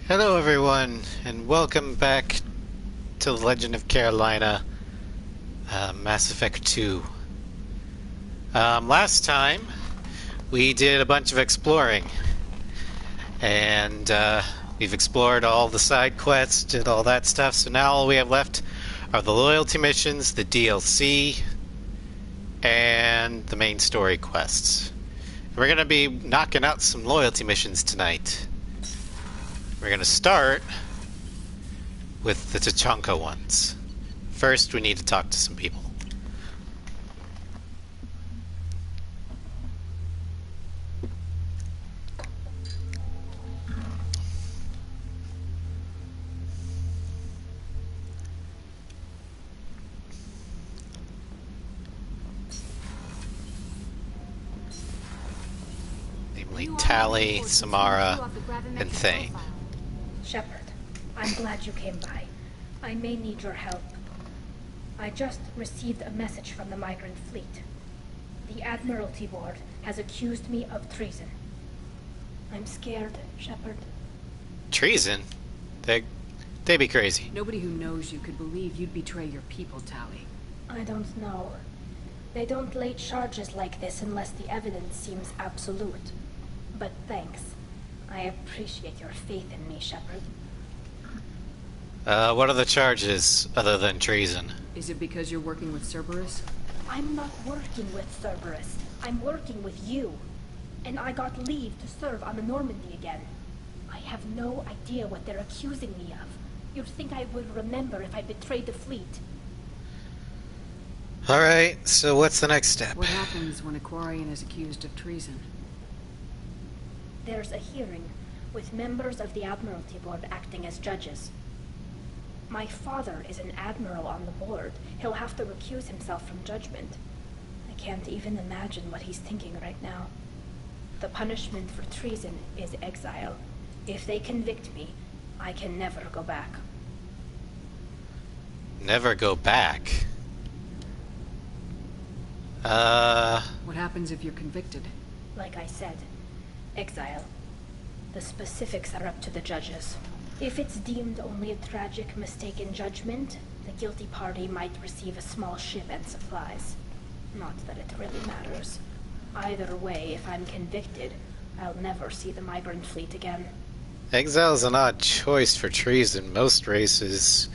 Hello everyone, and welcome back to The Legend of Carolina, Mass Effect 2. Last time, we did a bunch of exploring, and we've explored all the side quests, did all that stuff, so now all we have left are the loyalty missions, the DLC, and the main story quests. We're going to be knocking out some loyalty missions tonight. We're going to start with the Tachanka ones. First, we need to talk to some people. Namely Tali, Samara, and Thane. Shepard, I'm glad you came by. I may need your help. I just received a message from the migrant fleet. The Admiralty Board has accused me of treason. I'm scared, Shepard. Treason? They be crazy. Nobody who knows you could believe you'd betray your people, Tali. I don't know. They don't lay charges like this unless the evidence seems absolute. But thanks. I appreciate your faith in me, Shepard. What are the charges, other than treason? Is it because you're working with Cerberus? I'm not working with Cerberus. I'm working with you. And I got leave to serve on the Normandy again. I have no idea what they're accusing me of. You'd think I would remember if I betrayed the fleet. Alright, so what's the next step? What happens when a Quarian is accused of treason? There's a hearing, with members of the Admiralty Board acting as judges. My father is an admiral on the board. He'll have to recuse himself from judgment. I can't even imagine what he's thinking right now. The punishment for treason is exile. If they convict me, I can never go back. Never go back? What happens if you're convicted? Like I said, exile. The specifics are up to the judges. If it's deemed only a tragic mistake in judgment, the guilty party might receive a small ship and supplies. Not that it really matters. Either way, if I'm convicted, I'll never see the migrant fleet again. Exile's an odd choice for treason. Most races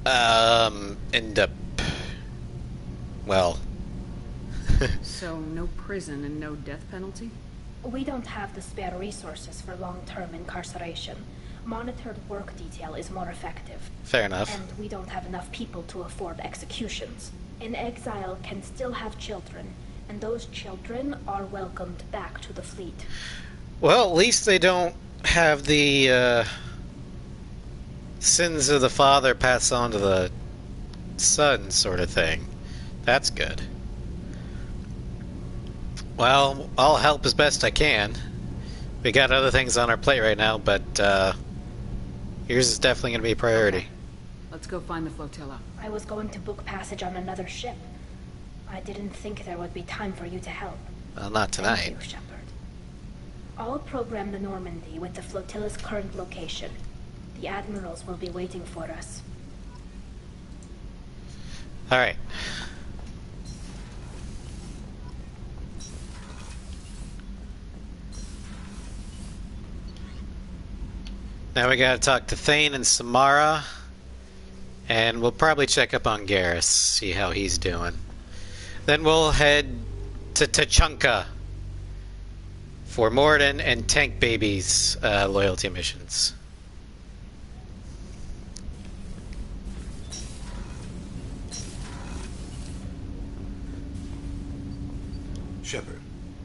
end up, well, So, no prison and no death penalty? We don't have the spare resources for long-term incarceration. Monitored work detail is more effective. fair enough. And we don't have enough people to afford executions. An exile can still have children, and those children are welcomed back to the fleet. Well, at least they don't have the sins of the father pass on to the son sort of thing. That's good. Well, I'll help as best I can. We got other things on our plate right now, but yours is definitely going to be a priority. Okay. Let's go find the flotilla. I was going to book passage on another ship. I didn't think there would be time for you to help. Well, not tonight. Thank you, Shepard. I'll program the Normandy with the flotilla's current location. The admirals will be waiting for us. Alright. Now we gotta talk to Thane and Samara. And we'll probably check up on Garrus, see how he's doing. Then we'll head to Tachanka for Morden and Tank Baby's loyalty missions. Shepard,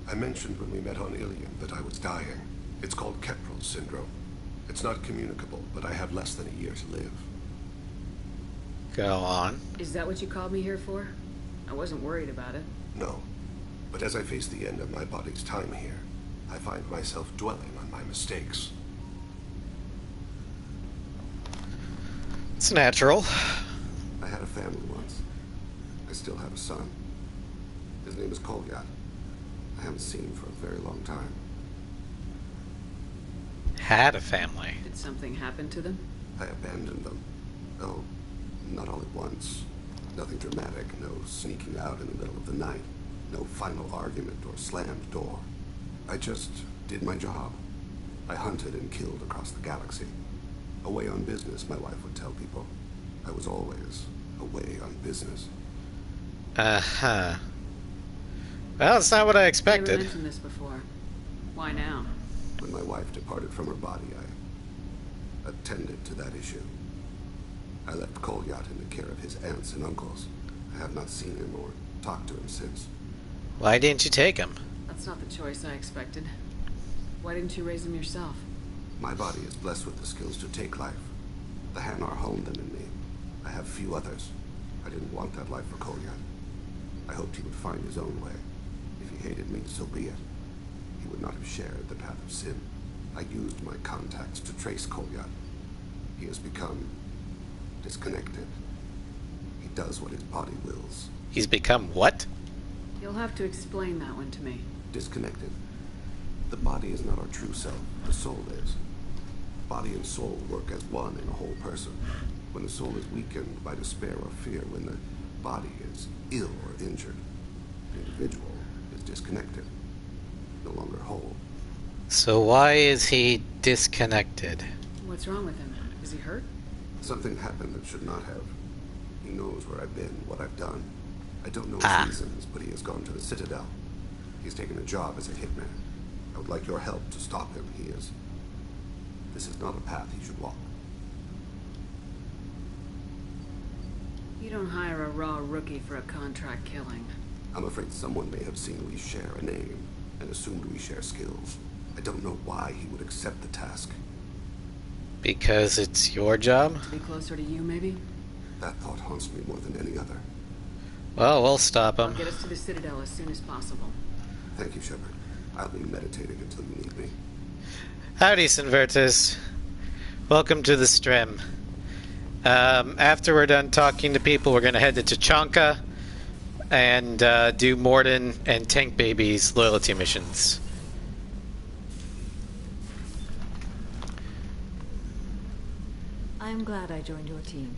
I mentioned when we met on Ilium that I was dying. It's called Keprel syndrome. It's not communicable, but I have less than a year to live. Go on. Is that what you called me here for? I wasn't worried about it. No. But as I face the end of my body's time here, I find myself dwelling on my mistakes. It's natural. I had a family once. I still have a son. His name is Kolgat. I haven't seen him for a very long time. Had a family. Did something happen to them? I abandoned them. Oh, not all at once. Nothing dramatic, no sneaking out in the middle of the night, no final argument or slammed door. I just did my job. I hunted and killed across the galaxy. Away on business, my wife would tell people. I was always away on business. Uh-huh. Well, it's not what I Never expected. mentioned this before. Why now? When my wife departed from her body, I attended to that issue. I left Kolyat in the care of his aunts and uncles. I have not seen him or talked to him since. Why didn't you take him? That's not the choice I expected. Why didn't you raise him yourself? My body is blessed with the skills to take life. The Hanar honed them in me. I have few others. I didn't want that life for Kolyat. I hoped he would find his own way. If he hated me, so be it. He would not have shared the path of sin. I used my contacts to trace Kolyat. He has become disconnected. He does what his body wills. He's become what? You'll have to explain that one to me. Disconnected. The body is not our true self. The soul is. Body and soul work as one in a whole person. When the soul is weakened by despair or fear, when the body is ill or injured, the individual is disconnected, no longer whole. So why is he disconnected? What's wrong with him? Is he hurt? Something happened that should not have. He knows where I've been, what I've done. I don't know his reasons, but he has gone to the Citadel. He's taken a job as a hitman. I would like your help to stop him. This is not a path he should walk. You don't hire a raw rookie for a contract killing. I'm afraid someone may have seen we share a name and assumed we share skills. I don't know why he would accept the task. Because it's your job? To be closer to you, maybe? That thought haunts me more than any other. Well, we'll stop I'll him. get us to the Citadel as soon as possible. Thank you, Shepard. I'll be meditating until you need me. Howdy, Sinvertus. Welcome to the stream. After we're done talking to people, we're going to head to Tachanka and do Morden and Tank Baby's loyalty missions. I am glad I joined your team.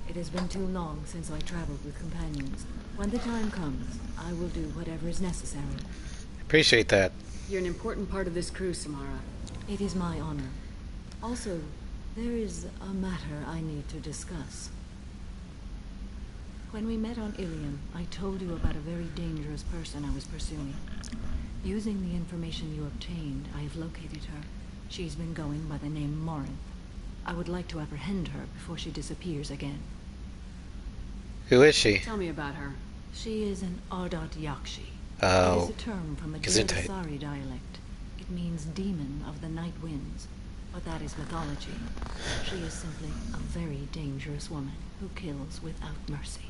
It has been too long since I traveled with companions. When the time comes, I will do whatever is necessary. Appreciate that. You're an important part of this crew, Samara. It is my honor. Also, there is a matter I need to discuss. When we met on Ilium, I told you about a very dangerous person I was pursuing. Using the information you obtained, I have located her. She's been going by the name Morinth. I would like to apprehend her before she disappears again. Who is she? Tell me about her. She is an Ardat Yakshi. Oh, It is a term from a Gesundheit. Sari dialect. It means demon of the night winds, but that is mythology. She is simply a very dangerous woman who kills without mercy.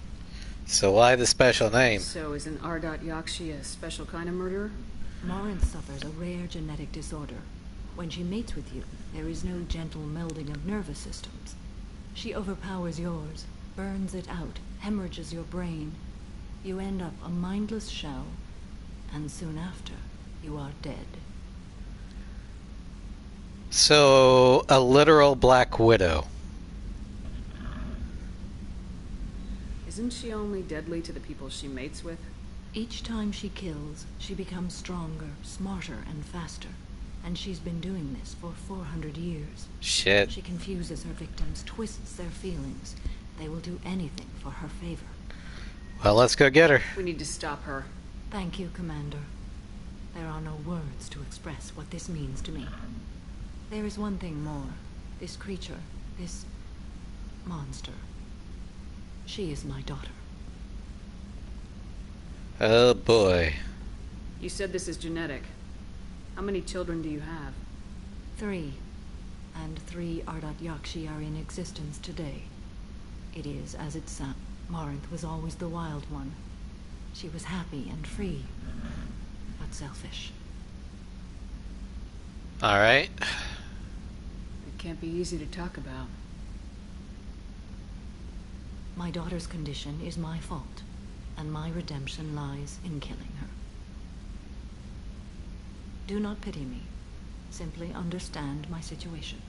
So why the special name? So is an Ardat Yakshi a special kind of murderer? Morinth suffers a rare genetic disorder. When she mates with you, there is no gentle melding of nervous systems. She overpowers yours, burns it out, hemorrhages your brain. You end up a mindless shell, and soon after, you are dead. So, a literal Black Widow. Isn't she only deadly to the people she mates with? Each time she kills, she becomes stronger, smarter, and faster. And she's been doing this for 400 years. Shit. She confuses her victims, twists their feelings. They will do anything for her favor. Well, let's go get her. We need to stop her. Thank you, Commander. There are no words to express what this means to me. There is one thing more. This creature, this monster. She is my daughter. Oh boy. You said this is genetic. How many children do you have? 3. And 3 Ardat Yakshi are in existence today. It is as it sounds. Morinth was always the wild one. She was happy and free, but selfish. Alright. It can't be easy to talk about. My daughter's condition is my fault, and my redemption lies in killing her. Do not pity me. Simply understand my situation.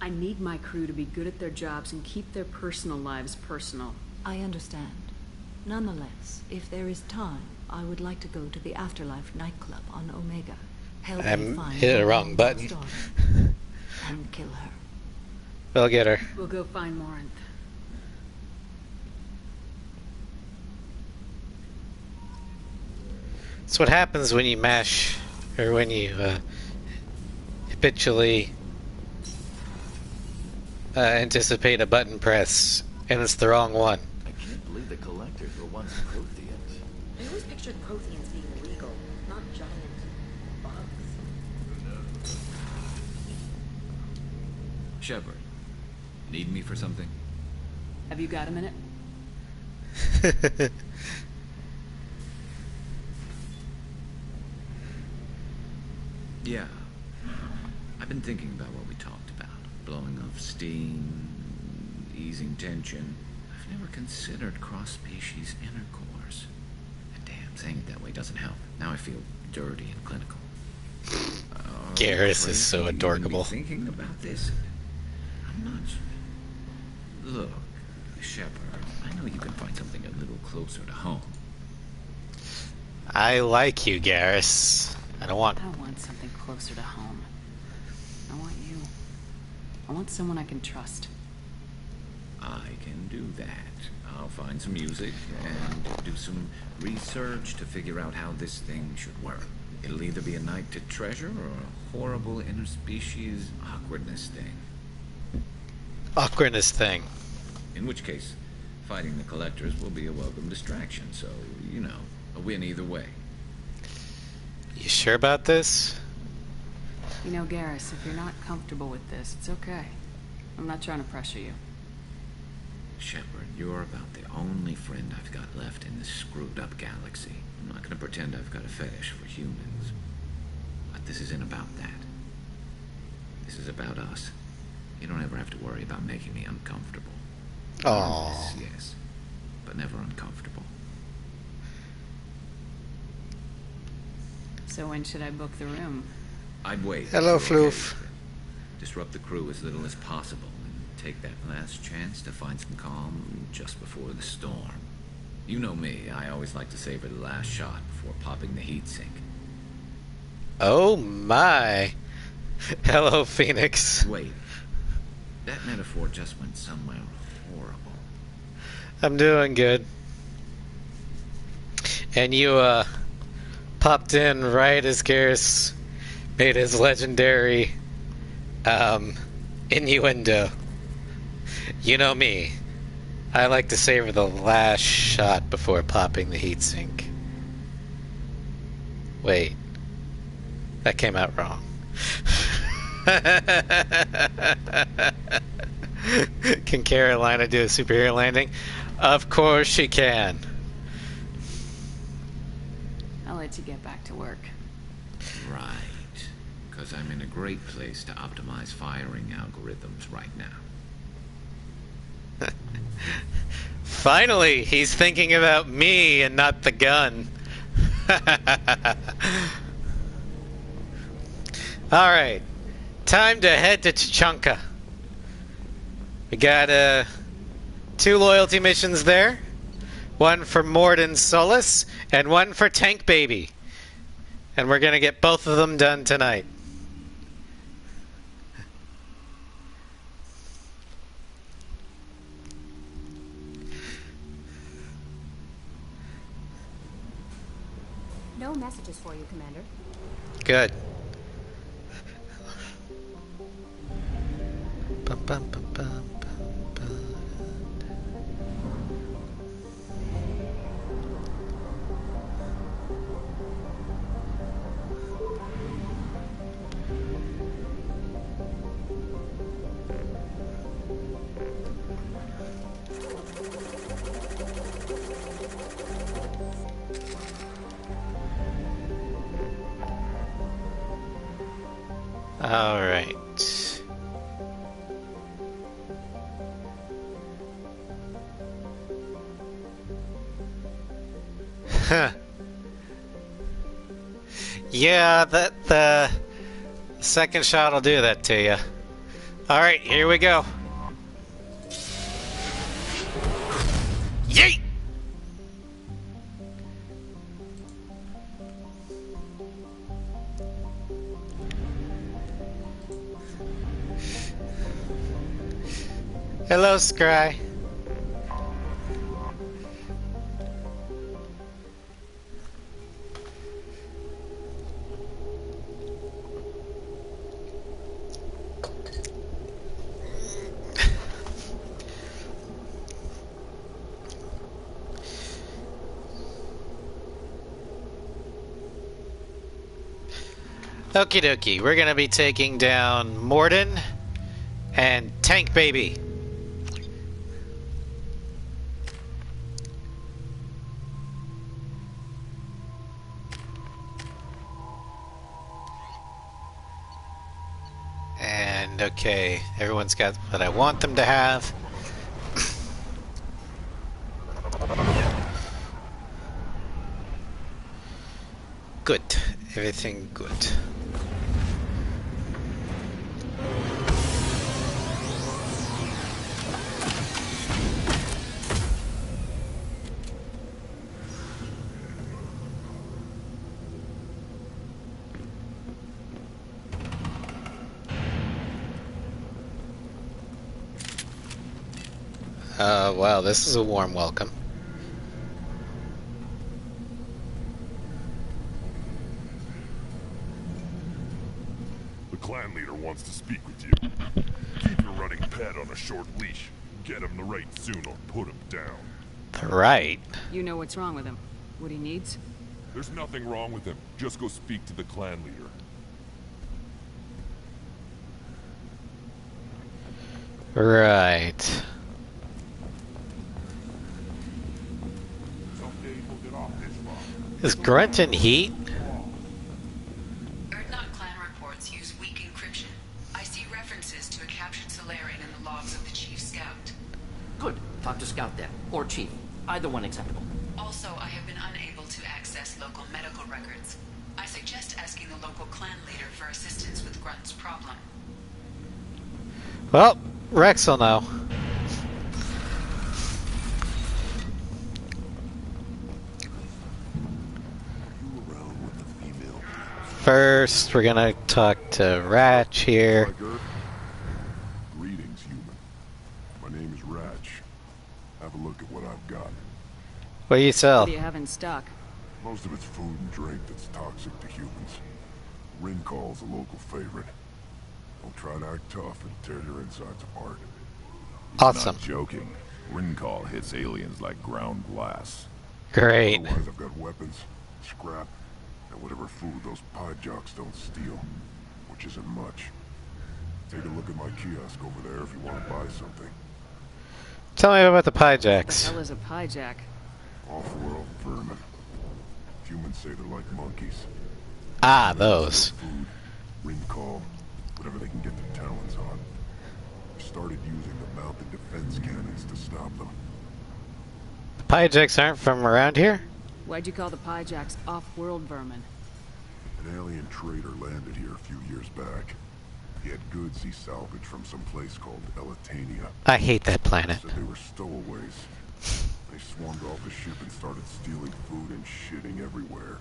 I need my crew to be good at their jobs and keep their personal lives personal. I understand. Nonetheless, if there is time, I would like to go to the Afterlife nightclub on Omega. Help me find hit the my wrong button. daughter and kill her. We'll get her. We'll go find Morinth. That's what happens when you mash, or when you habitually anticipate a button press, and it's the wrong one. I can't believe the collectors were once Protheans. I always pictured Protheans being legal, not giant bugs. Shepard, need me for something? Have you got a minute? Yeah. I've been thinking about what we talked about. Blowing off steam, easing tension. I've never considered cross-species intercourse. And damn, saying it that way doesn't help. Now I feel dirty and clinical. Garrus is so adorable. Thinking about this? I'm not sure. Look, Shepard, I know you can find something a little closer to home. I like you, Garrus. I don't want... I want something closer to home. I want you. I want someone I can trust. I can do that. I'll find some music and do some research to figure out how this thing should work. It'll either be a night to treasure or a horrible interspecies awkwardness thing. Awkwardness thing. In which case, fighting the collectors will be a welcome distraction, so, you know, a win either way. You sure about this? You know, Garrus, if you're not comfortable with this, it's okay. I'm not trying to pressure you. Shepard, you're about the only friend I've got left in this screwed-up galaxy. I'm not gonna pretend I've got a fetish for humans. But this isn't about that. This is about us. You don't ever have to worry about making me uncomfortable. Aww. Yes, but never uncomfortable. So when should I book the room? I'd wait. Hello, if you're okay Floof. with it. Disrupt the crew as little as possible and take that last chance to find some calm just before the storm. You know me, I always like to savor the last shot before popping the heat sink. Oh my. Hello, Phoenix. Wait, that metaphor just went somewhere horrible. I'm doing good. And you, popped in right as Garrus made his legendary, innuendo. You know me. I like to savor the last shot before popping the heatsink. Wait. That came out wrong. Can Carolina do a superhero landing? Of course she can. I'll let you get back to work. Right. Because I'm in a great place to optimize firing algorithms right now. Finally, he's thinking about me and not the gun. Alright. Time to head to Tuchanka. We got 2 loyalty missions there. One for Morden Solis and one for Tank Baby. And we're going to get both of them done tonight. No messages for you, Commander. Good. Bum, bum, bum, bum, bum, bum. All right. Huh. Yeah, Second shot will do that to you. Alright, here we go. Yeet! Hello, Scry. Okie dokie, we're gonna be taking down Morden and Tank Baby. And okay, everyone's got what I want them to have. Good, everything good. Wow, this is a warm welcome. The clan leader wants to speak with you. Keep your running pet on a short leash. Get him the right soon or put him down. The right? You know what's wrong with him. What he needs? There's nothing wrong with him. Just go speak to the clan leader. Right. Is Grunt in heat? Erdnot clan reports use weak encryption. I see references to a captured Solarian in the logs of the Chief Scout. Good. Talk to Scout then. Or Chief. Either one acceptable. Also, I have been unable to access local medical records. I suggest asking the local clan leader for assistance with Grunt's problem. Well, Rex will know. First, we're gonna talk to Ratch here. Greetings, human. My name is Ratch. Have a look at what I've got. What do you sell? What do you have in stock? Most of it's food and drink that's toxic to humans. Rincall's a local favorite. Don't try to act tough and tear your insides apart. Awesome. Not joking. Rincall hits aliens like ground glass. Great. Otherwise, I've got weapons, scrap, and whatever food those pie jocks don't steal, which isn't much. Take a look at my kiosk over there if you want to buy something. Tell me about the pie What the jacks. hell is a pie jack? Off-world vermin. Humans say they're like monkeys. Ah, those. Food, Rincall, whatever they can get their talons on. We started using the mounted defense cannons to stop them. The pie jacks aren't from around here? Why'd you call the pie jacks off-world vermin? An alien trader landed here a few years back. He had goods he salvaged from some place called Elitania. I hate that planet. Said they were stowaways. They swarmed off the ship and started stealing food and shitting everywhere.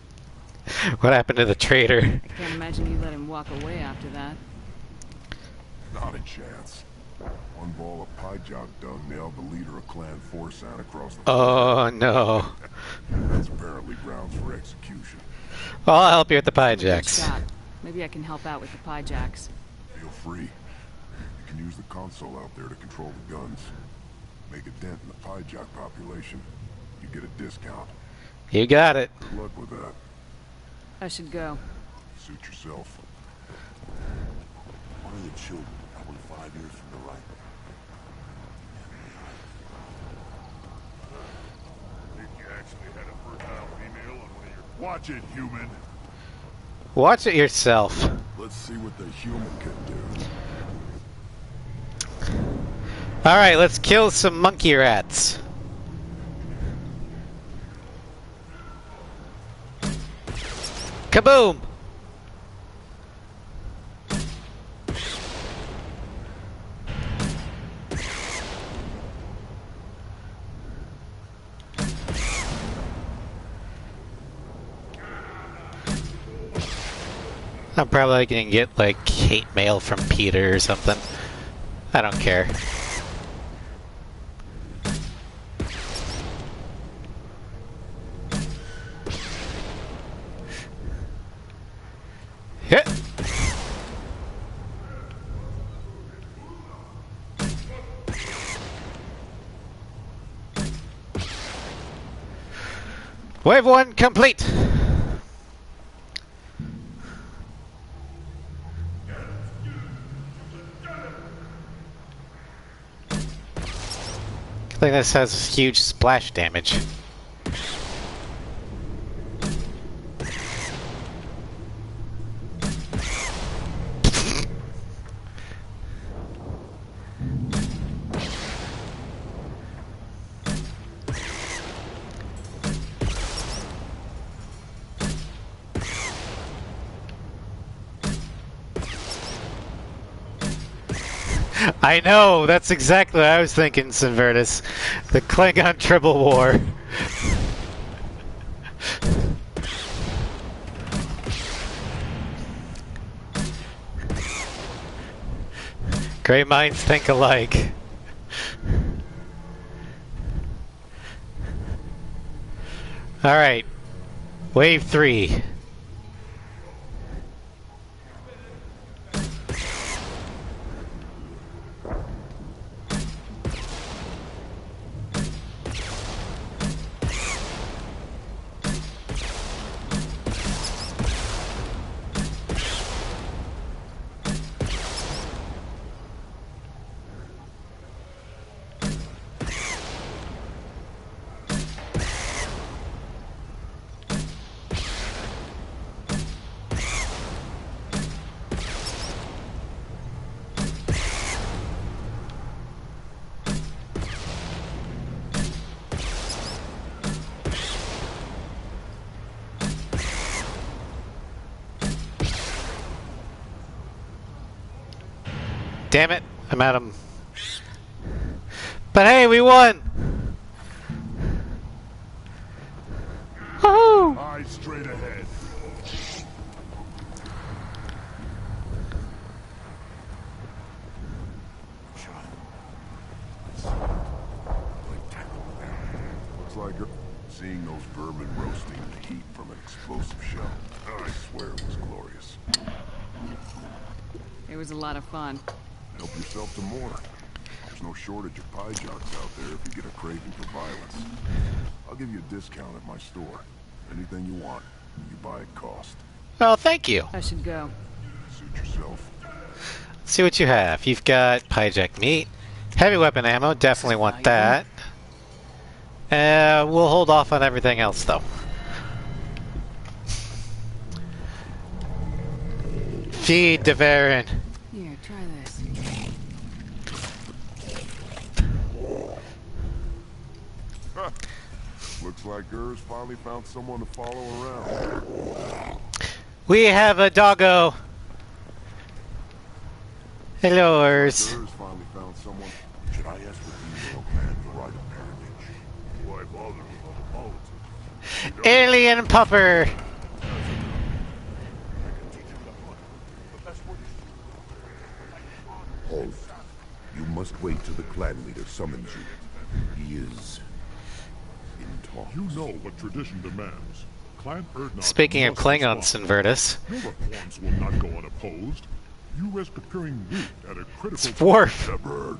What happened to the trader? I can't imagine you let him walk away after that. Not a chance. One ball of pie jock dung nailed the leader of Clan Forsan across the Oh no. That's apparently grounds for execution. Well, I'll help you with the pie Good jacks. shot. Maybe I can help out with the pie jacks. Feel free. You can use the console out there to control the guns. Make a dent in the pie jock population. You get a discount. You got it. Good luck with that. I should go. Suit yourself. One of the children, probably 5 years from the right. Think you actually had a fertile female on one of your... Watch it, human! Watch it yourself. Let's see what the human can do. Alright, let's kill some monkey rats. Kaboom! I'm probably gonna get like hate mail from Peter or something. I don't care. Hit. Wave 1 complete. I think this has huge splash damage. I know, that's exactly what I was thinking, Sinvertus. The Klingon Triple War. Great minds think alike. Alright. Wave 3. Damn it, I'm at him. But hey, we won! Woohoo! Eyes straight ahead. Looks like seeing those vermin roasting in the heat from an explosive shell. I swear it was glorious. It was a lot of fun. Help yourself to more. There's no shortage of pie jocks out there if you get a craving for violence. I'll give you a discount at my store. Anything you want, you buy at cost. Well, thank you. I should go. Suit yourself. Let's see what you have. You've got Pyjack meat, heavy weapon ammo, definitely want that. We'll hold off on everything else though. Feed de Varen. Here, try this. Looks like Urs finally found someone to follow around. We have a doggo. Hello, Urs. Urs finally found someone. Should I ask the female man to write a parentage? Why bother with all the politics? Alien pupper. Halt. You must wait till the clan leader summons you. He is in talks. You know what tradition demands. Clan Erdnot Speaking of must Klingons, respond. Sinvertus. Your reforms will not go unopposed. You risk appearing weak at a critical It's Worf. time, Shepard.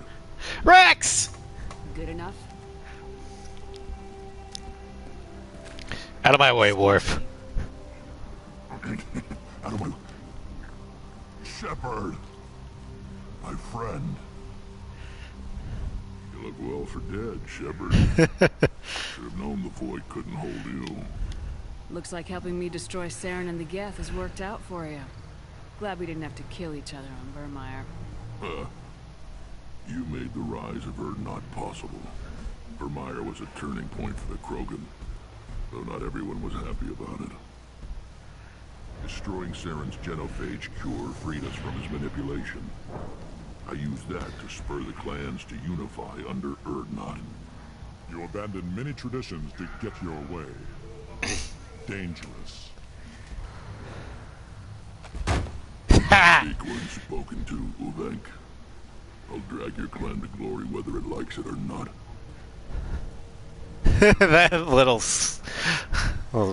Rex! Good enough? Out of my way, Worf. Out of my... Shepard. My friend. You look well for dead, Shepard. Should have known the void couldn't hold you. Looks like helping me destroy Saren and the Geth has worked out for you. Glad we didn't have to kill each other on Vermeer. You made the rise of Erdnot possible. Vermeer was a turning point for the Krogan, though not everyone was happy about it. Destroying Saren's genophage cure freed us from his manipulation. I used that to spur the clans to unify under Erdnot. You abandoned many traditions to get your way. Dangerous. spoken to, Uvenk. I'll drag your clan to glory whether it likes it or not. That little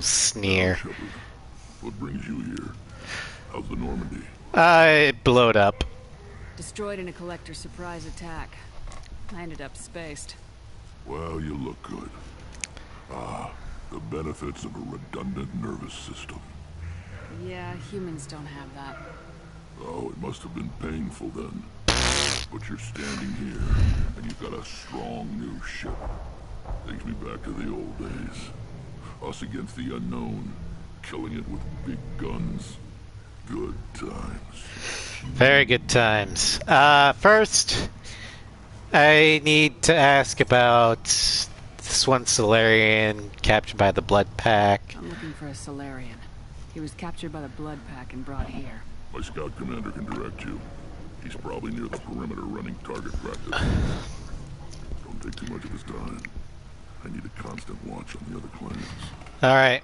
sneer. Shepard, what brings you here? How's the Normandy? It blowed up. Destroyed in a collector surprise attack. I ended up spaced. Well, you look good. Ah, the benefits of a redundant nervous system. Yeah, humans don't have that. Oh, it must have been painful then. But you're standing here, and you've got a strong new ship. Takes me back to the old days. Us against the unknown, killing it with big guns. Good times. Very good times. First, I need to ask about this one Solarian captured by the Blood Pack. I'm looking for a Solarian. He was captured by the Blood Pack and brought here. My scout commander can direct you. He's probably near the perimeter running target practice. Don't take too much of his time. I need a constant watch on the other clans. Alright.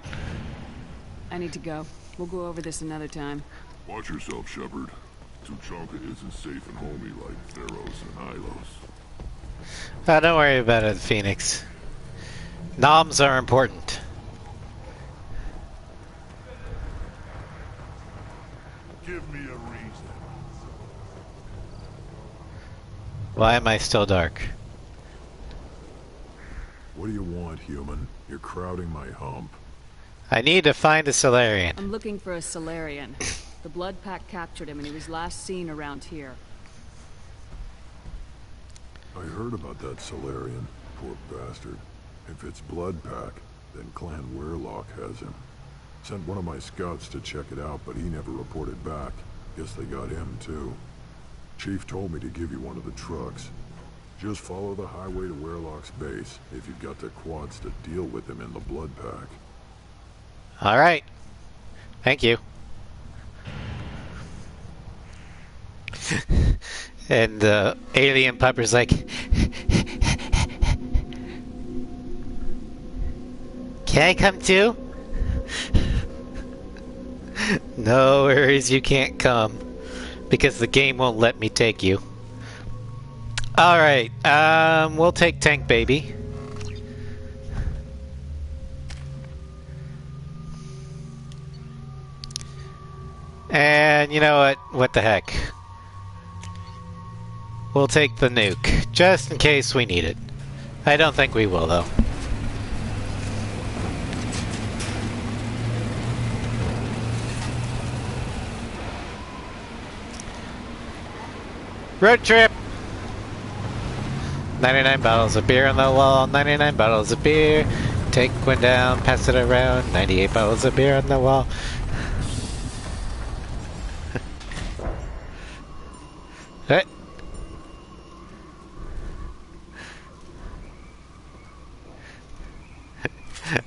I need to go. We'll go over this another time. Watch yourself, Shepard. Tuchanka isn't safe and homey like Theros and Ilos. Don't worry about it, Phoenix. Noms are important. Give me a reason. Why am I still dark? What do you want, human? You're crowding my hump. I need to find a Solarian. I'm looking for a Solarian. The Blood Pack captured him and he was last seen around here. I heard about that Solarian. Poor bastard. If it's Blood Pack, then Clan Weirlock has him. Sent one of my scouts to check it out, but he never reported back. Guess they got him, too. Chief told me to give you one of the trucks. Just follow the highway to Weirlock's base, if you've got the quads to deal with him in the Blood Pack. Alright. Thank you. And the alien pupper's like, can I come too? No worries, you can't come. Because the game won't let me take you. Alright, we'll take Tank Baby. And you know what? What the heck? We'll take the nuke, just in case we need it. I don't think we will, though. Road trip! 99 bottles of beer on the wall, 99 bottles of beer. Take one down, pass it around, 98 bottles of beer on the wall. Hey.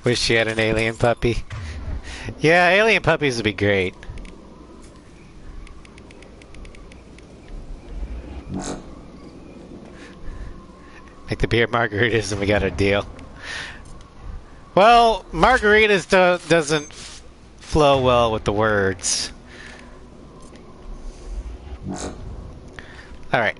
Wish she had an alien puppy. Yeah, alien puppies would be great. Make the beer margaritas and we got a deal. Well, margaritas doesn't flow well with the words. Alright.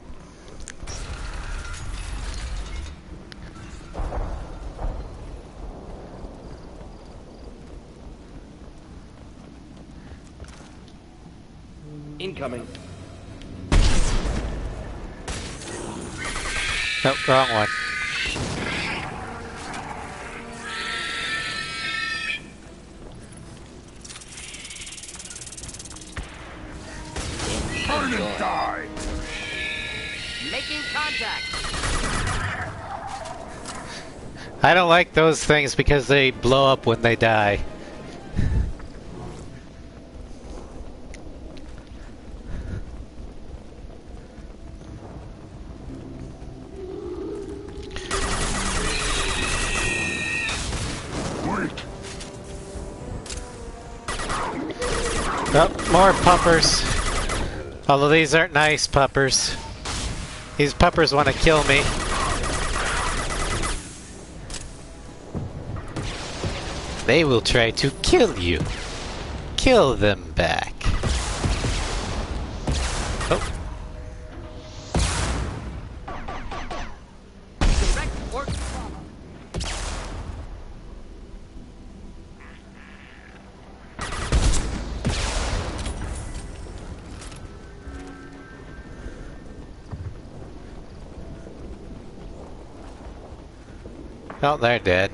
Incoming. Nope, wrong one. Burn and die! Making contact. I don't like those things because they blow up when they die. Oh, more puppers. Although these aren't nice puppers. These puppers want to kill me. They will try to kill you. Kill them back. Oh, they're dead.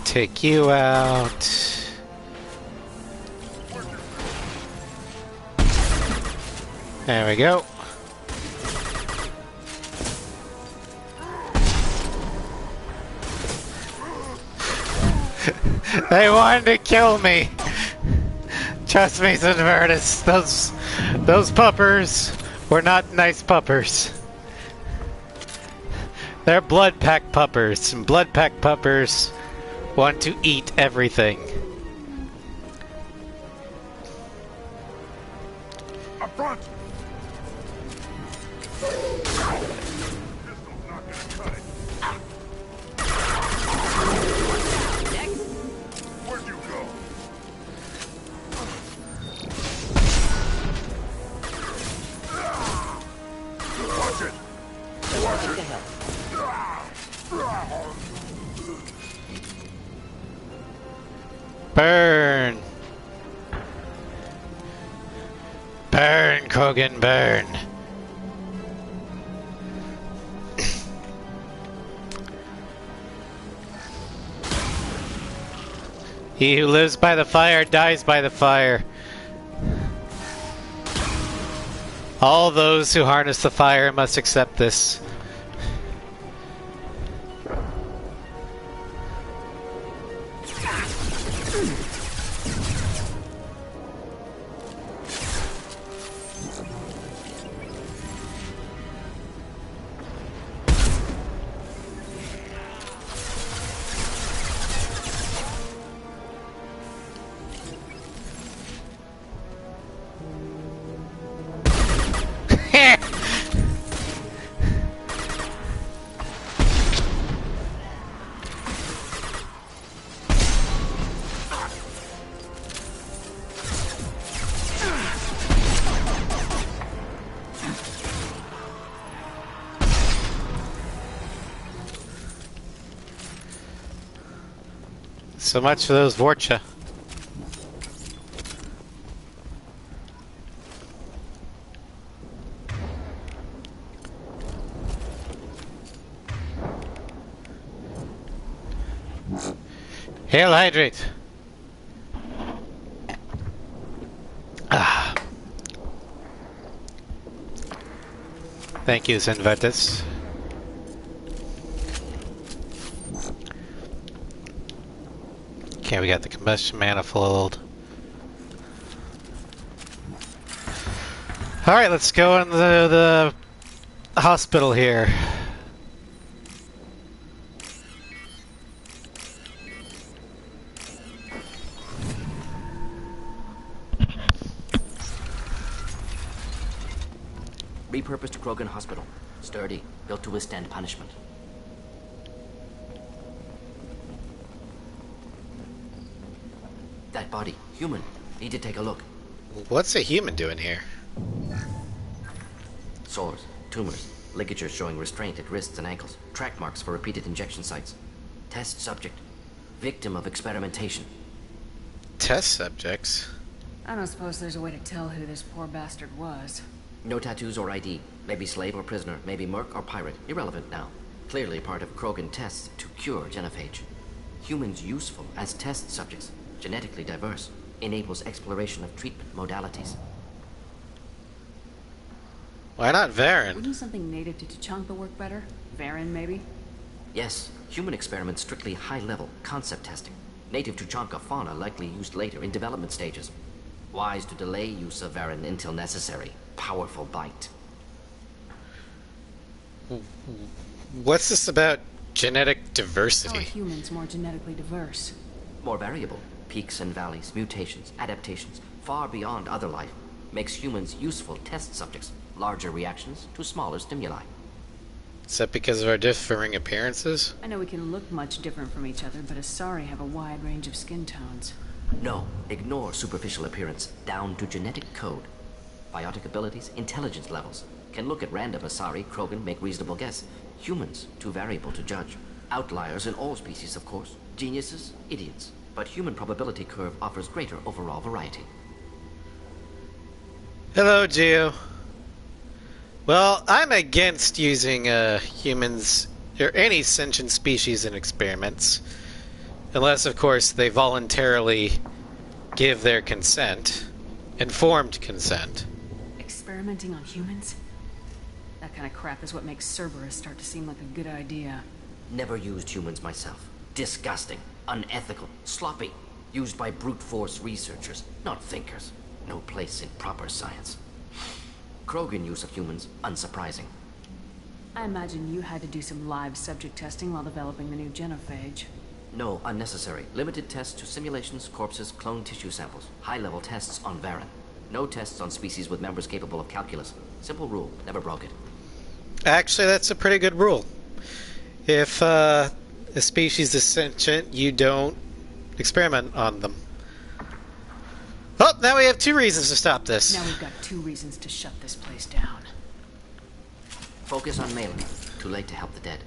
Take you out. There we go. They wanted to kill me. Trust me, Sinvertus. Those puppers were not nice puppers. They're blood pack puppers, and blood pack puppers want to eat everything. Up front! Where'd you go? Watch it! Watch it! Burn! Burn, Krogan, burn! He who lives by the fire dies by the fire. All those who harness the fire must accept this. So much for those Vorcha. Hail hydrate. Ah. Thank you, Zenvertus. Okay, we got the combustion manifold. Alright, let's go into the hospital here. Repurposed Krogan Hospital. Sturdy, built to withstand punishment. That body, human. Need to take a look. What's a human doing here? Sores, tumors, ligatures showing restraint at wrists and ankles, track marks for repeated injection sites. Test subject. Victim of experimentation. Test subjects? I don't suppose there's a way to tell who this poor bastard was. No tattoos or ID. Maybe slave or prisoner, maybe merc or pirate. Irrelevant now. Clearly part of Krogan tests to cure genophage. Humans useful as test subjects. Genetically diverse. Enables exploration of treatment modalities. Why not Varen? Wouldn't something native to Tuchanka work better? Varen, maybe? Yes, human experiments strictly high-level concept testing. Native Tuchanka fauna likely used later in development stages. Wise to delay use of Varen until necessary. Powerful bite. What's this about genetic How are diversity? humans more genetically diverse? More variable. Peaks and valleys, mutations, adaptations, far beyond other life. Makes humans useful test subjects. Larger reactions to smaller stimuli. Is that because of our differing appearances? I know we can look much different from each other, but Asari have a wide range of skin tones. No, ignore superficial appearance, down to genetic code. Biotic abilities, intelligence levels. Can look at random Asari, Krogan, make reasonable guess. Humans, too variable to judge. Outliers in all species, of course. Geniuses, idiots. But human probability curve offers greater overall variety. Hello, Geo. Well, I'm against using humans or any sentient species in experiments. Unless, of course, they voluntarily give their consent. Informed consent. Experimenting on humans? That kind of crap is what makes Cerberus start to seem like a good idea. Never used humans myself. Disgusting, unethical, sloppy. Used by brute force researchers, not thinkers. No place in proper science. Krogan use of humans, unsurprising. I imagine you had to do some live subject testing while developing the new genophage. No, unnecessary. Limited tests to simulations, corpses, cloned tissue samples. High-level tests on Varen. No tests on species with members capable of calculus. Simple rule, never broke it. Actually, that's a pretty good rule. If a species is sentient, you don't experiment on them. Oh, now we have 2 reasons to stop this. Now we've got 2 reasons to shut this place down. Focus on Malin. Too late to help the dead.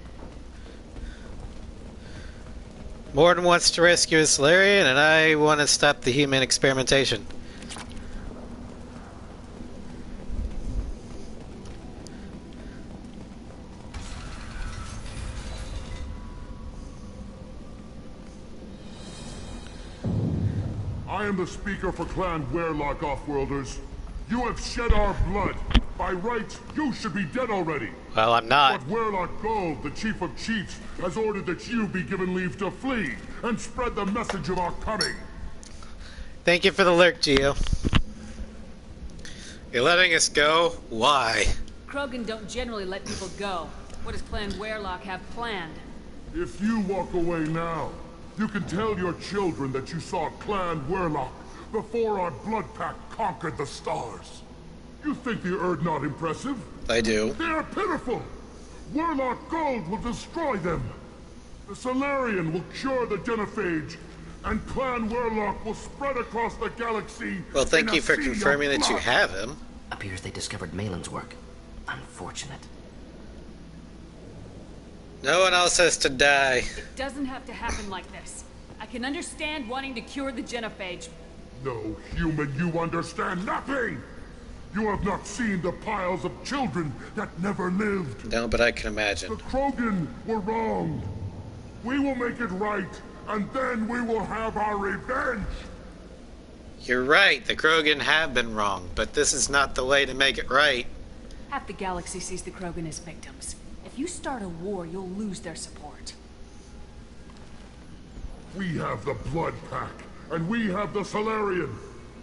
Morden wants to rescue a Solarian, and I want to stop the human experimentation. I am the speaker for Clan Werelock, Offworlders. You have shed our blood. By rights, you should be dead already. Well, I'm not. But Werelock Gold, the Chief of Chiefs, has ordered that you be given leave to flee and spread the message of our coming. Thank you for the lurk, Geo. You're letting us go? Why? Krogan don't generally let people go. What does Clan Werelock have planned? If you walk away now, you can tell your children that you saw Clan Werelock before our blood pack conquered the stars. You think the Erd not impressive? I do. They are pitiful! Werelock Gold will destroy them! The Solarian will cure the genophage, and Clan Werelock will spread across the galaxy. Well, thank you for confirming that you have him. Appears they discovered Malin's work. Unfortunate. No one else has to die. It doesn't have to happen like this. I can understand wanting to cure the genophage. No, human, you understand nothing! You have not seen the piles of children that never lived. No, but I can imagine. The Krogan were wrong. We will make it right, and then we will have our revenge. You're right, the Krogan have been wrong, but this is not the way to make it right. Half the galaxy sees the Krogan as victims. If you start a war, you'll lose their support. We have the Blood Pack, and we have the Solarian.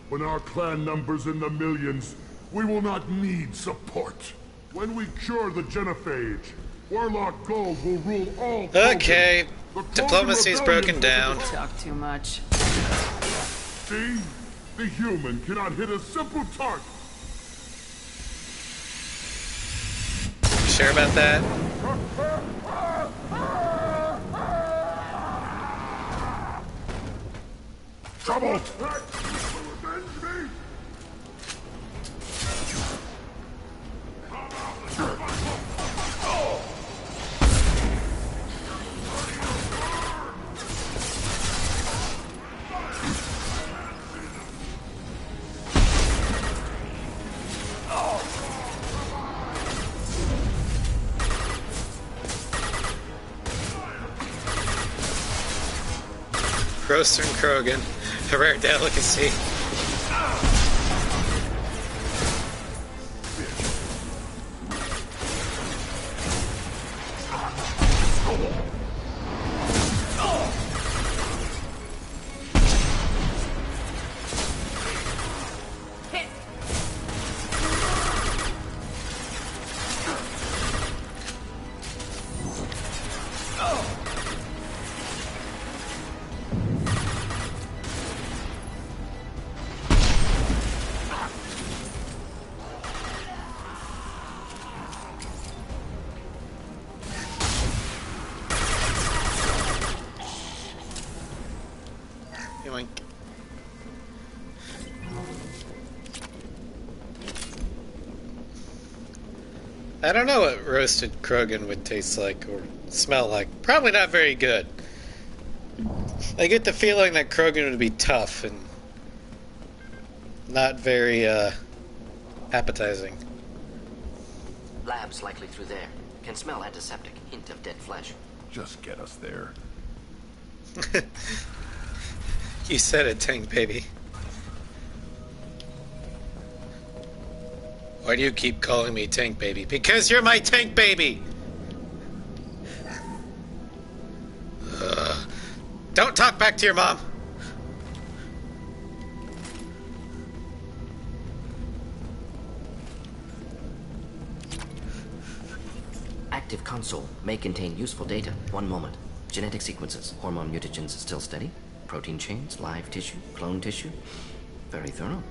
When our clan numbers in the millions, we will not need support. When we cure the genophage, Werelock Gold will rule all Krogan. Okay, diplomacy's broken down. Talk too much. See? The human cannot hit a simple target. Sure about that? Trouble! Revenge me! Grocer and Krogan, a rare delicacy. Yoink. I don't know what roasted Krogan would taste like or smell like. Probably not very good. I get the feeling that Krogan would be tough and not very appetizing. Lab's likely through there. Can smell antiseptic. Hint of dead flesh. Just get us there. You said it, Tank Baby. Why do you keep calling me Tank Baby? Because you're my Tank Baby! Don't talk back to your mom! Active console may contain useful data. One moment. Genetic sequences. Hormone mutagens still steady. Protein chains, live tissue, clone tissue. Very thorough.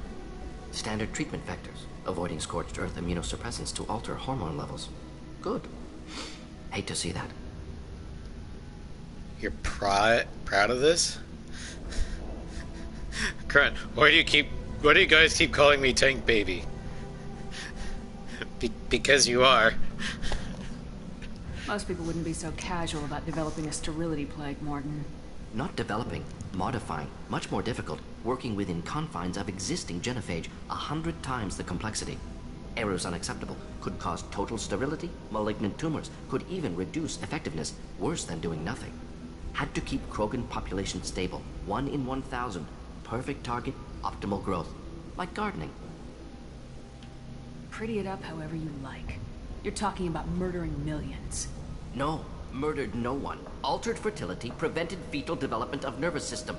Standard treatment vectors. Avoiding scorched earth immunosuppressants to alter hormone levels. Good. Hate to see that. You're proud of this? Grunt, why do you guys keep calling me Tank Baby? Because you are. Most people wouldn't be so casual about developing a sterility plague, Morton. Not developing, modifying, much more difficult, working within confines of existing genophage, 100 times the complexity. Errors unacceptable, could cause total sterility, malignant tumors, could even reduce effectiveness, worse than doing nothing. Had to keep Krogan population stable, 1 in 1,000, perfect target, optimal growth, like gardening. Pretty it up however you like. You're talking about murdering millions. No, murdered no one. Altered fertility, prevented fetal development of nervous system.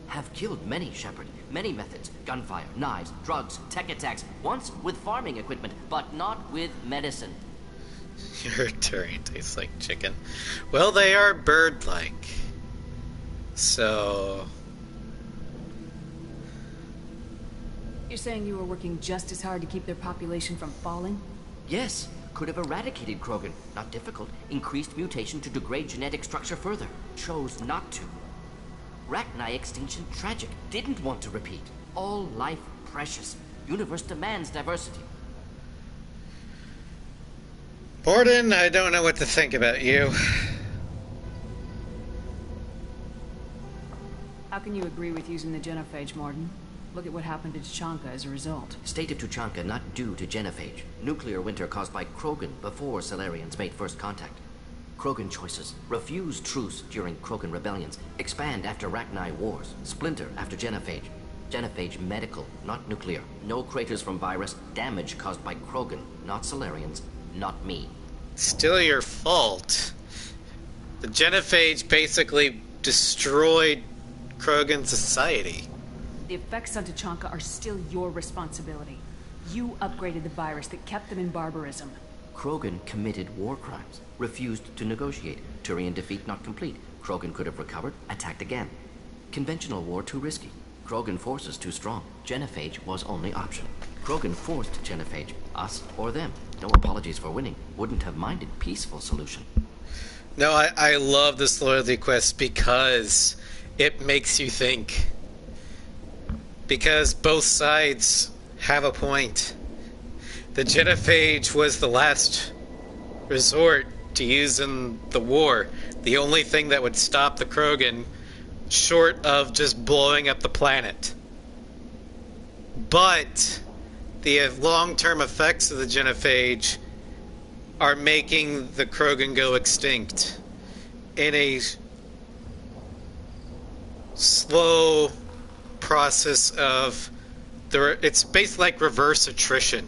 Have killed many, Shepard. Many methods. Gunfire, knives, drugs, tech attacks. Once with farming equipment, but not with medicine. Your Turian tastes like chicken. Well, they are bird-like. So... You're saying you were working just as hard to keep their population from falling? Yes. Could have eradicated Krogan. Not difficult. Increased mutation to degrade genetic structure further. Chose not to. Rachni extinction tragic. Didn't want to repeat. All life precious. Universe demands diversity. Borden, I don't know what to think about you. How can you agree with using the genophage, Morton? Look at what happened to Tuchanka as a result. State of Tuchanka not due to genophage. Nuclear winter caused by Krogan before Salarians made first contact. Krogan choices. Refuse truce during Krogan rebellions. Expand after Rachni wars. Splinter after genophage. Genophage medical, not nuclear. No craters from virus. Damage caused by Krogan, not Salarians, not me. Still your fault. The genophage basically destroyed Krogan society. The effects on Tuchanka are still your responsibility. You upgraded the virus that kept them in barbarism. Krogan committed war crimes. Refused to negotiate. Turian defeat not complete. Krogan could have recovered, attacked again. Conventional war too risky. Krogan forces too strong. Genophage was only option. Krogan forced genophage. Us or them. No apologies for winning. Wouldn't have minded peaceful solution. No, I love this loyalty quest because it makes you think. Because both sides have a point. The genophage was the last resort to use in the war. The only thing that would stop the Krogan, short of just blowing up the planet. But the long-term effects of the genophage are making the Krogan go extinct in a slow process of it's basically like reverse attrition.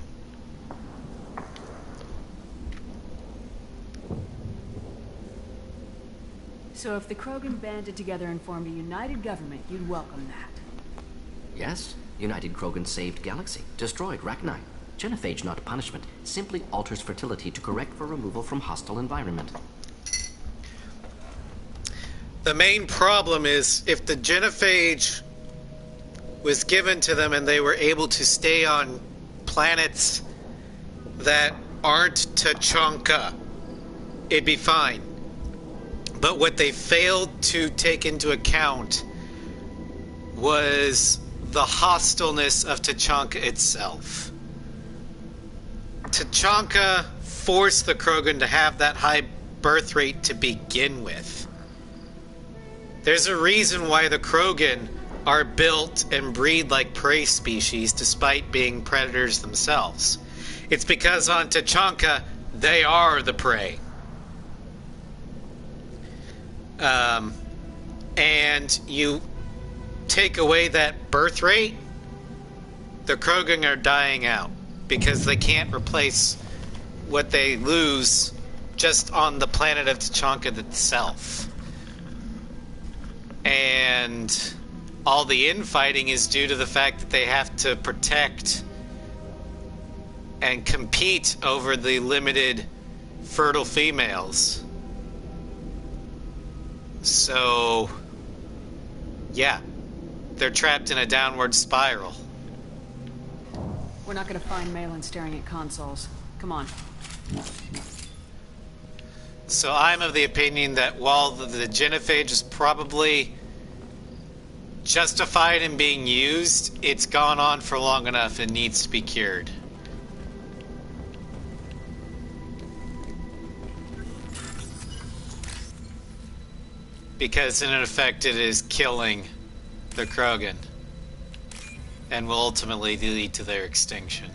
So if the Krogan banded together and formed a united government, you'd welcome that? Yes. United Krogan saved Galaxy. Destroyed Rachni. Genophage not punishment. Simply alters fertility to correct for removal from hostile environment. The main problem is if the genophage was given to them and they were able to stay on planets that aren't Tuchanka, it'd be fine. But what they failed to take into account was the hostileness of Tuchanka itself. Tuchanka force the Krogan to have that high birth rate to begin with. There's a reason why the Krogan are built and breed like prey species despite being predators themselves. It's because on Tachanka, they are the prey. And you take away that birth rate, the Krogan are dying out because they can't replace what they lose just on the planet of Tachanka itself. And all the infighting is due to the fact that they have to protect and compete over the limited fertile females. So, yeah, they're trapped in a downward spiral. We're not gonna find Malin staring at consoles. Come on. So I'm of the opinion that while the genophage is probably justified in being used, it's gone on for long enough and needs to be cured. Because in effect it is killing the Krogan and will ultimately lead to their extinction.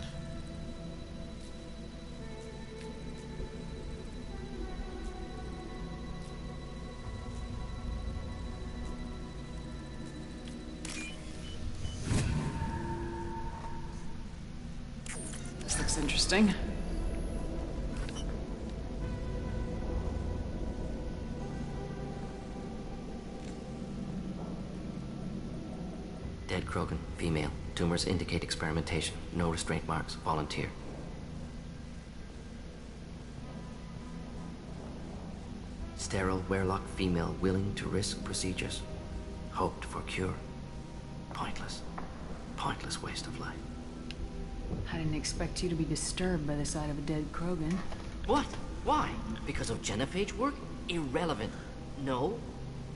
This looks interesting. Dead Krogan, female. Tumors indicate experimentation. No restraint marks. Volunteer. Sterile Werelock female willing to risk procedures. Hoped for cure. Pointless. Pointless waste of life. I didn't expect you to be disturbed by the sight of a dead Krogan. What? Why? Because of genophage work? Irrelevant. No.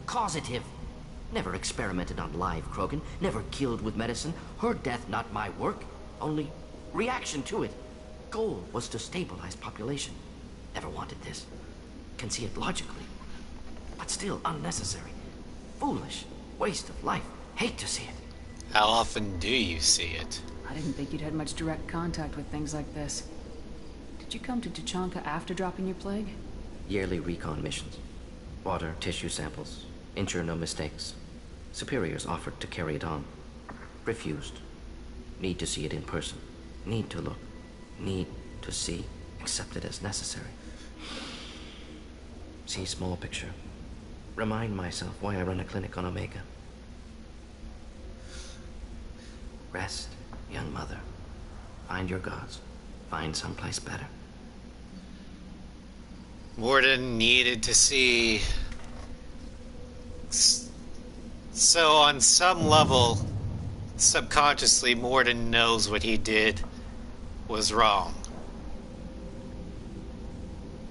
Causative. Never experimented on live Krogan. Never killed with medicine. Her death not my work. Only reaction to it. Goal was to stabilize population. Never wanted this. Can see it logically. But still unnecessary. Foolish. Waste of life. Hate to see it. How often do you see it? I didn't think you'd had much direct contact with things like this. Did you come to Tachanka after dropping your plague? Yearly recon missions. Water, tissue samples. Ensure no mistakes. Superiors offered to carry it on. Refused. Need to see it in person. Need to look. Need to see. Accept it as necessary. See small picture. Remind myself why I run a clinic on Omega. Rest, young mother. Find your gods. Find someplace better. Morden needed to see. So on some level, subconsciously, Morden knows what he did was wrong.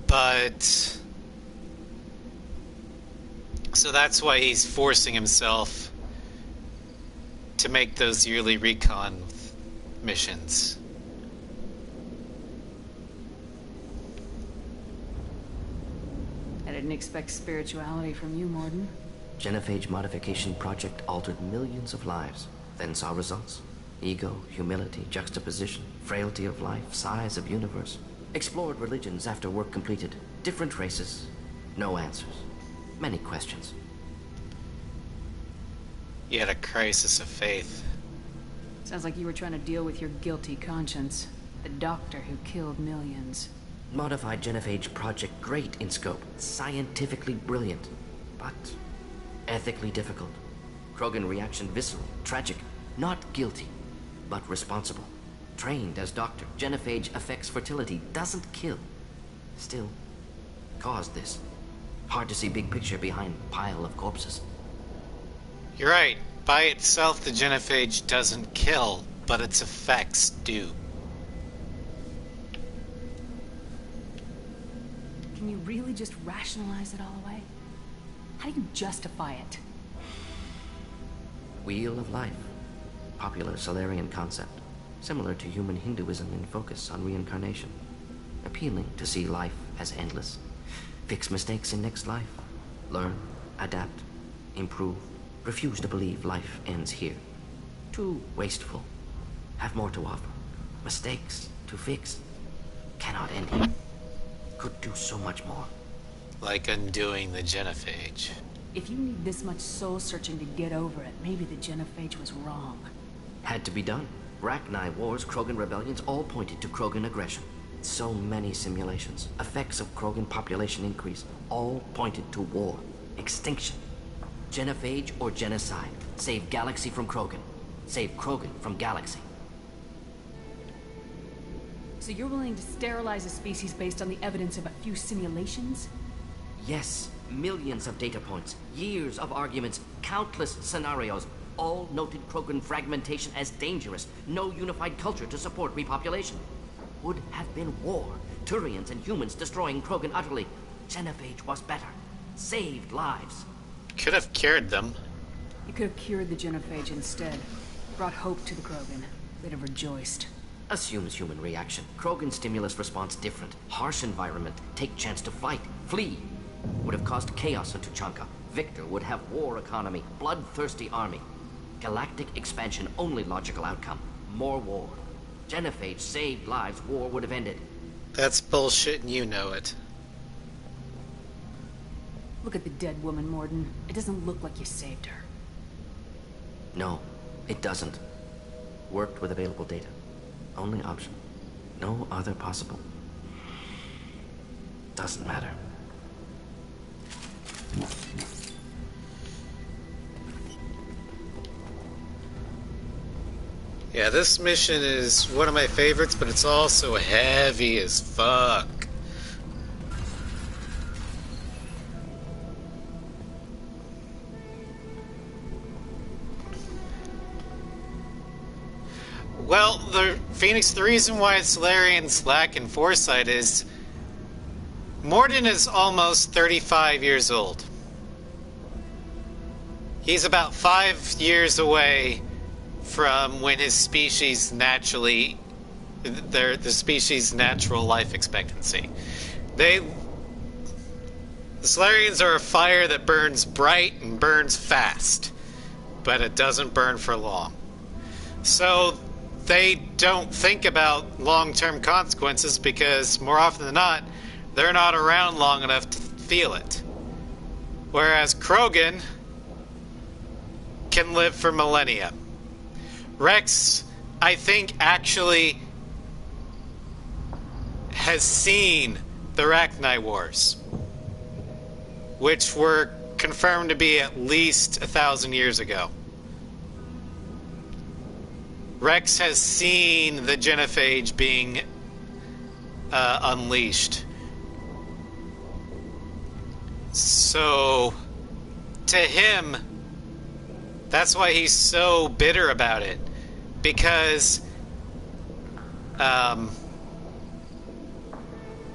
But so that's why he's forcing himself to make those yearly recon missions. I didn't expect spirituality from you, Morden. Genophage modification project altered millions of lives, then saw results. Ego, humility, juxtaposition, frailty of life, size of universe. Explored religions after work completed. Different races. No answers. Many questions. You had a crisis of faith. Sounds like you were trying to deal with your guilty conscience. The doctor who killed millions. Modified genophage project great in scope. Scientifically brilliant. But ethically difficult. Krogan reaction visceral, tragic. Not guilty, but responsible. Trained as doctor. Genophage affects fertility, doesn't kill. Still, caused this. Hard to see big picture behind pile of corpses. You're right. By itself, the genophage doesn't kill, but its effects do. Can you really just rationalize it all away? How do you justify it? Wheel of life. Popular Solarian concept. Similar to human Hinduism in focus on reincarnation. appealing to see life as endless. Fix mistakes in next life. Learn, adapt, improve. Refuse to believe life ends here. Too wasteful. Have more to offer. Mistakes to fix. Cannot end here. Could do so much more. Like undoing the genophage. If you need this much soul-searching to get over it, maybe the genophage was wrong. Had to be done. Rachni wars, Krogan rebellions, all pointed to Krogan aggression. So many simulations, effects of Krogan population increase, all pointed to war, extinction. Genophage or genocide. Save galaxy from Krogan. Save Krogan from galaxy. So you're willing to sterilize a species based on the evidence of a few simulations? Yes, millions of data points, years of arguments, countless scenarios, all noted Krogan fragmentation as dangerous, no unified culture to support repopulation. Would have been war, Turians and humans destroying Krogan utterly. Genophage was better, saved lives. Could have cured them. You could have cured the genophage instead. Brought hope to the Krogan. They'd have rejoiced. Assumes human reaction. Krogan stimulus response different. Harsh environment. Take chance to fight. Flee. Would have caused chaos in Tuchanka. Victor would have war economy. Bloodthirsty army. Galactic expansion only logical outcome. More war. Genophage saved lives. War would have ended. That's bullshit and you know it. Look at the dead woman, Morden. It doesn't look like you saved her. No, it doesn't. Worked with available data. Only option. No other possible. Doesn't matter. Yeah, this mission is one of my favorites, but it's also heavy as fuck. Well, Phoenix, the reason why Solarians lack in foresight is Morden is almost 35 years old. He's about 5 years away from when his species naturally, the species' natural life expectancy. The Solarians are a fire that burns bright and burns fast, but it doesn't burn for long. So they don't think about long-term consequences because more often than not, they're not around long enough to feel it. Whereas Krogan can live for millennia. Rex, I think, actually has seen the Rachni Wars, which were confirmed to be at least 1,000 years ago. Rex has seen the genophage being unleashed. So, to him, that's why he's so bitter about it. Because, to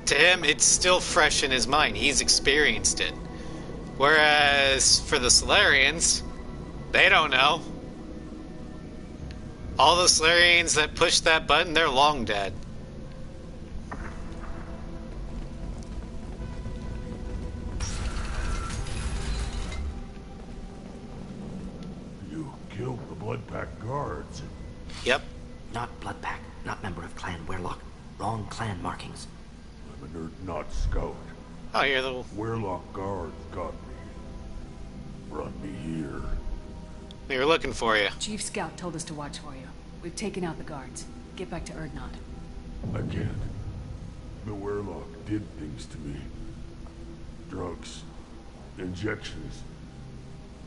him, it's still fresh in his mind. He's experienced it. Whereas, for the Solarians, they don't know. All the Solarians that pushed that button, they're long dead. You killed the Bloodpack guards. Yep. Not Bloodpack, not member of Clan Werlock. Wrong clan markings. I'm a nerd, not scout. Oh, you're the... Werlock guards got me. Brought me here. They were looking for you. Chief Scout told us to watch for you. We've taken out the guards. Get back to Erdnot. I can't. The Werlock did things to me. Drugs. Injections.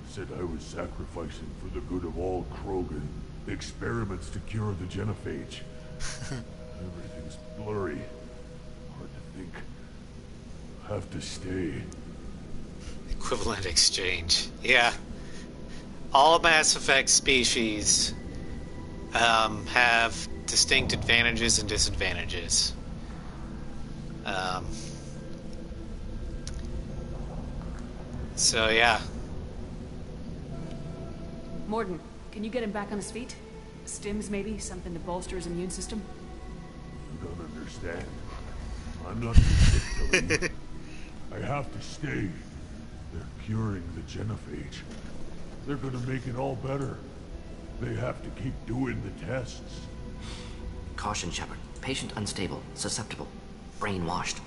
Said I was sacrificing for the good of all Krogan. Experiments to cure the genophage. Everything's blurry. Hard to think. Have to stay. Equivalent exchange. Yeah. All Mass Effect species have distinct advantages and disadvantages. So, yeah. Morden, can you get him back on his feet? Stims, maybe? Something to bolster his immune system? You don't understand. I'm not too sick to leave. I have to stay. They're curing the genophage. They're gonna make it all better. They have to keep doing the tests. Caution, Shepard. Patient unstable, susceptible, brainwashed.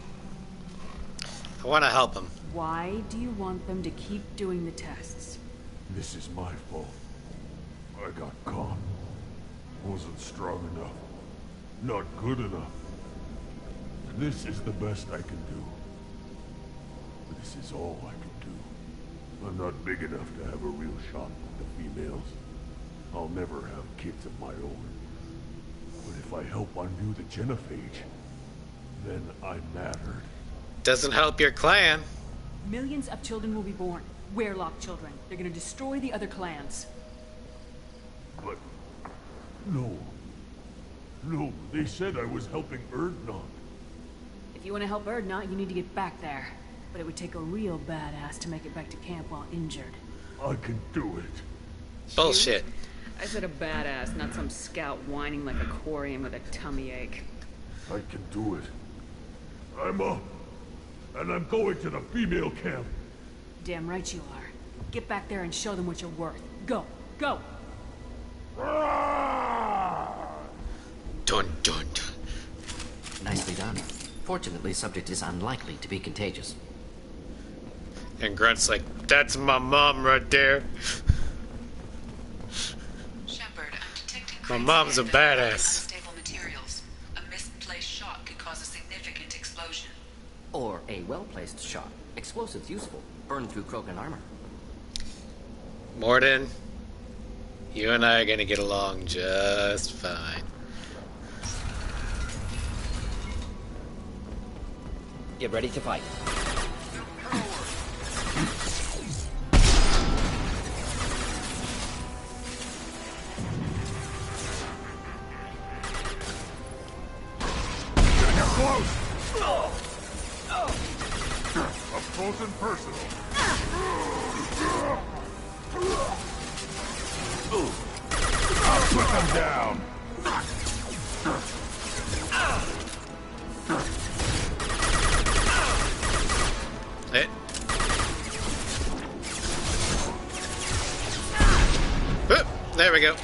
I want to help him. Why do you want them to keep doing the tests? This is my fault. I got caught. Wasn't strong enough. Not good enough. This is the best I can do. This is all I can do. I'm not big enough to have a real shot with the females. I'll never have kids of my own. But if I help undo the genophage, then I mattered. Doesn't help your clan. Millions of children will be born. Werelock children. They're gonna destroy the other clans. But... no. No, they said I was helping Erdnot. If you want to help Erdnot, you need to get back there. But it would take a real badass to make it back to camp while injured. I can do it. Bullshit. I said a badass, not some scout whining like a Quarian with a tummy ache. I can do it. I'm up. And I'm going to the female camp. Damn right you are. Get back there and show them what you're worth. Go! Go! Dun dun dun. Nicely done. Fortunately, subject is unlikely to be contagious. And Grunt's like, that's my mom right there. Shepard, I'm detecting My mom's a badass. unstable materials. A misplaced shot could cause a significant explosion. Or a well-placed shot. Explosives useful. Burn through Krogan armor. Morden, you and I are gonna get along just fine. Get ready to fight. Up close and personal. I'll put them down. It. Oop, there we go.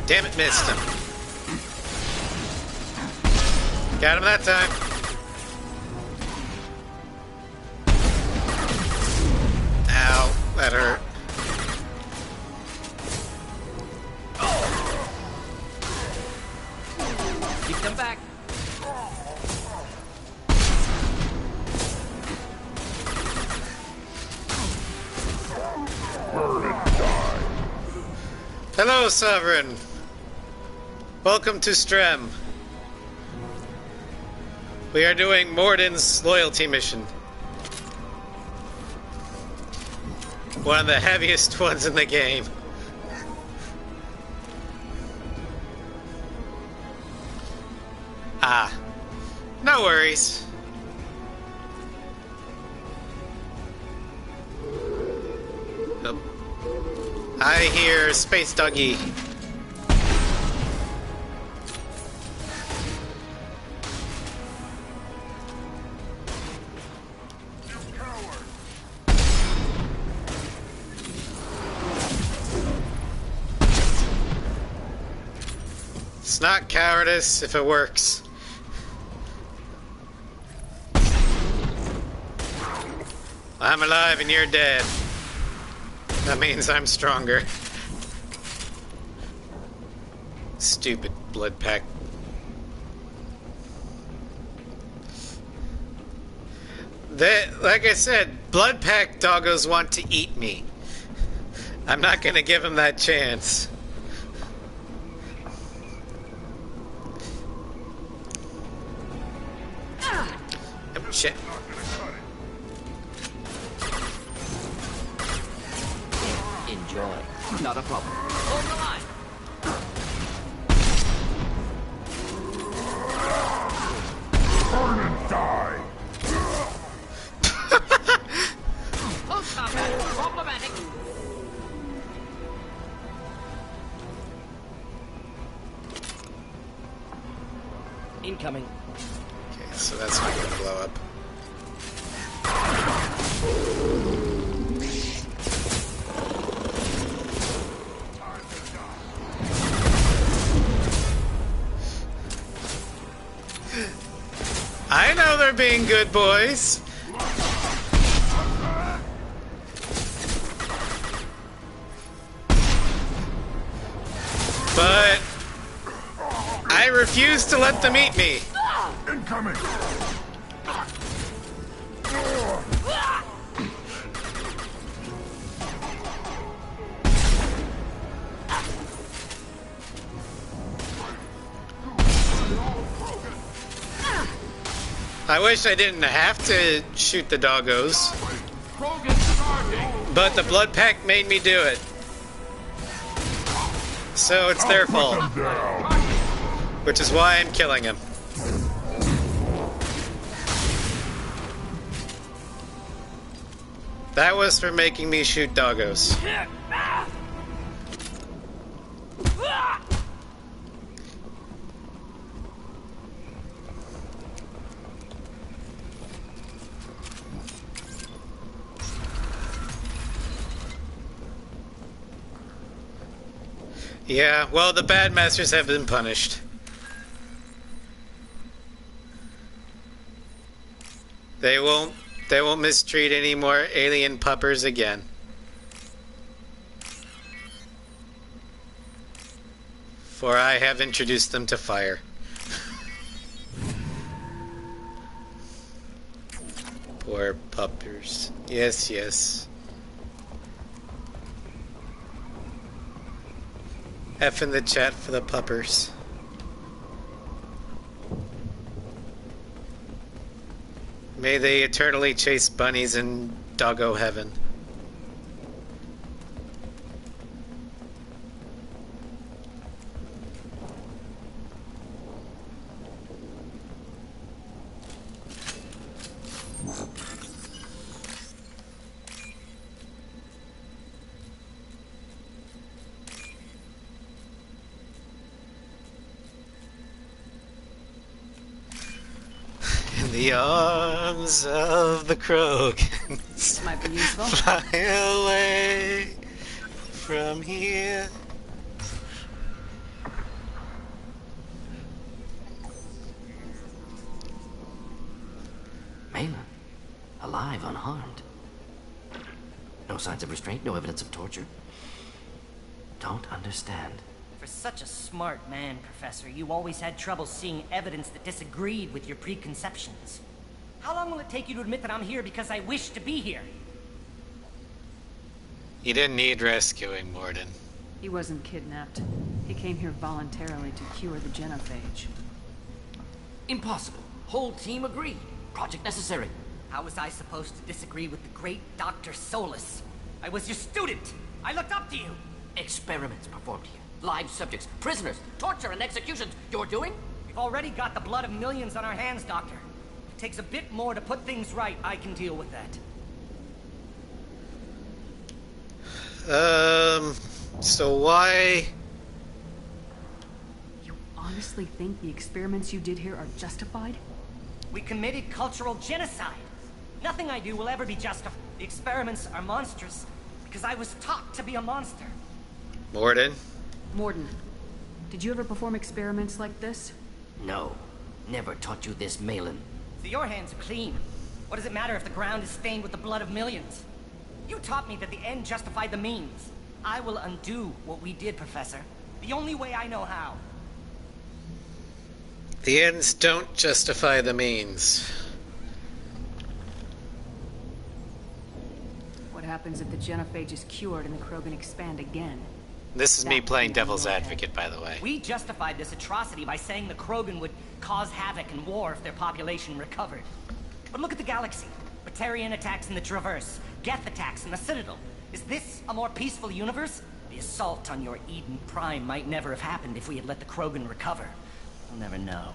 Damn it, missed him. Got him that time. Ow, that hurt. Keep them back. Hello, Sovereign. Welcome to Strem. We are doing Morden's loyalty mission. One of the heaviest ones in the game. Ah, no worries. Oh. I hear Space Doggy. It's not cowardice if it works. I'm alive and you're dead. That means I'm stronger. Stupid blood pack. Like I said, blood pack doggos want to eat me. I'm not gonna give them that chance. Oh, shit. Enjoy. Not a problem. Hold the line. Burn and die. Oh, stop it. Problematic. Incoming. Okay, so that's not gonna blow up. I know they're being good boys. But I refuse to let them eat me. Incoming! I wish I didn't have to shoot the doggos, but the blood pack made me do it. So it's their fault. Which is why I'm killing him. That was for making me shoot doggos. Yeah, well, the bad masters have been punished. They won't mistreat any more alien puppers again. For I have introduced them to fire. Poor puppers. Yes, yes. F in the chat for the puppers. May they eternally chase bunnies in doggo heaven. In the arms of the Krogans. Might be useful. Fly away from here. Malin, alive, unharmed. No signs of restraint, no evidence of torture. Don't understand. For such a smart man, Professor, you always had trouble seeing evidence that disagreed with your preconceptions. How long will it take you to admit that I'm here because I wish to be here? You didn't need rescuing, Morden. He wasn't kidnapped. He came here voluntarily to cure the genophage. Impossible. Whole team agreed. Project necessary. How was I supposed to disagree with the great Dr. Solus? I was your student! I looked up to you! Experiments performed here. Live subjects, prisoners, torture and executions. You're doing? We've already got the blood of millions on our hands, Doctor. If it takes a bit more to put things right, I can deal with that. So why? You honestly think the experiments you did here are justified? We committed cultural genocide. Nothing I do will ever be justified. The experiments are monstrous because I was taught to be a monster. Morden? Morden, did you ever perform experiments like this? No. Never taught you this, Malin. So your hands are clean. What does it matter if the ground is stained with the blood of millions? You taught me that the end justified the means. I will undo what we did, Professor. The only way I know how. The ends don't justify the means. What happens if the genophage is cured and the Krogan expand again? This is me playing devil's advocate, by the way. We justified this atrocity by saying the Krogan would cause havoc and war if their population recovered. But look at the galaxy. Batarian attacks in the Traverse, Geth attacks in the Citadel. Is this a more peaceful universe? The assault on your Eden Prime might never have happened if we had let the Krogan recover. We'll never know.